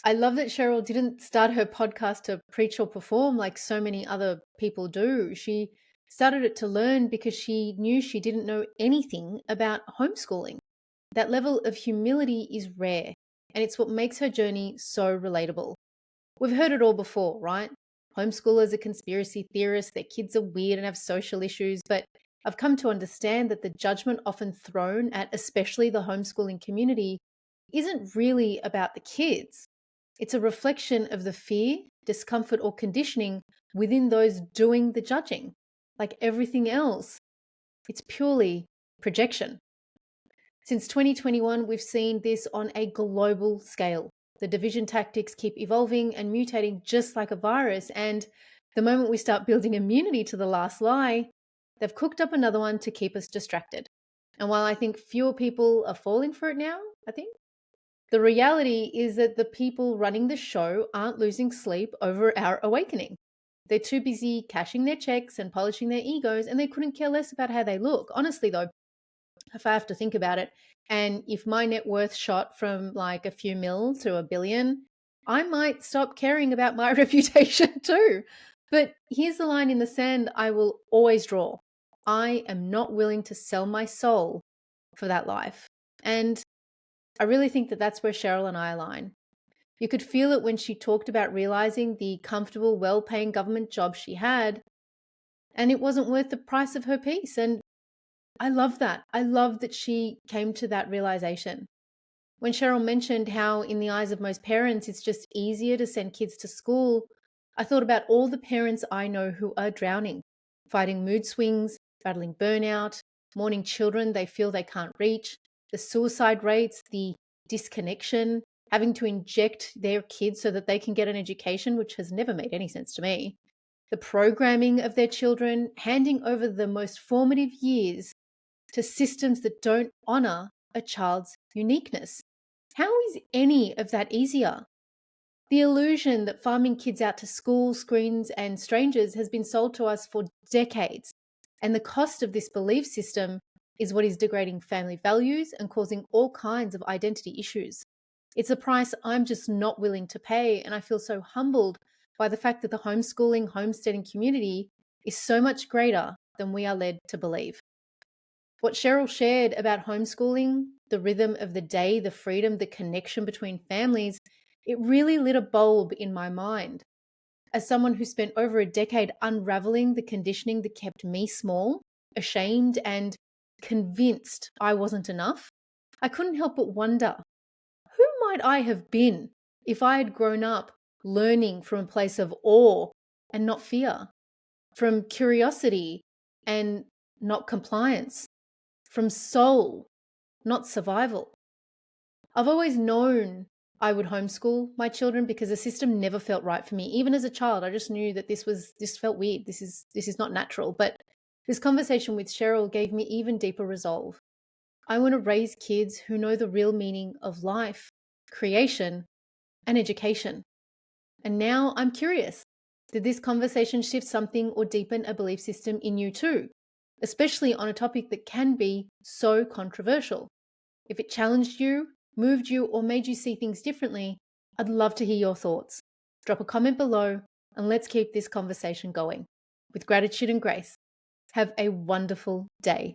I love that Cheryl didn't start her podcast to preach or perform like so many other people do. She started it to learn because she knew she didn't know anything about homeschooling. That level of humility is rare, and it's what makes her journey so relatable. We've heard it all before, right? Homeschoolers are conspiracy theorists, their kids are weird and have social issues, but I've come to understand that the judgment often thrown at especially the homeschooling community isn't really about the kids. It's a reflection of the fear, discomfort, or conditioning within those doing the judging. Like everything else, it's purely projection. Since 2021, we've seen this on a global scale. The division tactics keep evolving and mutating just like a virus, and the moment we start building immunity to the last lie, they've cooked up another one to keep us distracted. And while I think fewer people are falling for it now, the reality is that the people running the show aren't losing sleep over our awakening. They're too busy cashing their checks and polishing their egos, and they couldn't care less about how they look. Honestly, though, if I have to think about it, and if my net worth shot from like a few mil to a billion, I might stop caring about my reputation too. But here's the line in the sand I will always draw. I am not willing to sell my soul for that life. And I really think that that's where Cheryl and I align. You could feel it when she talked about realizing the comfortable, well-paying government job she had, and it wasn't worth the price of her peace. And I love that. I love that she came to that realization. When Cheryl mentioned how, in the eyes of most parents, it's just easier to send kids to school, I thought about all the parents I know who are drowning, fighting mood swings, battling burnout, mourning children they feel they can't reach, the suicide rates, the disconnection, having to inject their kids so that they can get an education, which has never made any sense to me, the programming of their children, handing over the most formative years to systems that don't honor a child's uniqueness. How is any of that easier? The illusion that farming kids out to school, screens, and strangers has been sold to us for decades. And the cost of this belief system is what is degrading family values and causing all kinds of identity issues. It's a price I'm just not willing to pay, and I feel so humbled by the fact that the homeschooling, homesteading community is so much greater than we are led to believe. What Cheryl shared about homeschooling, the rhythm of the day, the freedom, the connection between families, it really lit a bulb in my mind. As someone who spent over a decade unraveling the conditioning that kept me small, ashamed, and convinced I wasn't enough, I couldn't help but wonder, who might I have been if I had grown up learning from a place of awe and not fear, from curiosity and not compliance, from soul, not survival? I've always known I would homeschool my children because the system never felt right for me. Even as a child, I just knew that this felt weird. This is not natural. But this conversation with Cheryl gave me even deeper resolve. I want to raise kids who know the real meaning of life, creation, and education. And now I'm curious, did this conversation shift something or deepen a belief system in you too? Especially on a topic that can be so controversial. If it challenged you, moved you, or made you see things differently, I'd love to hear your thoughts. Drop a comment below and let's keep this conversation going. With gratitude and grace, have a wonderful day.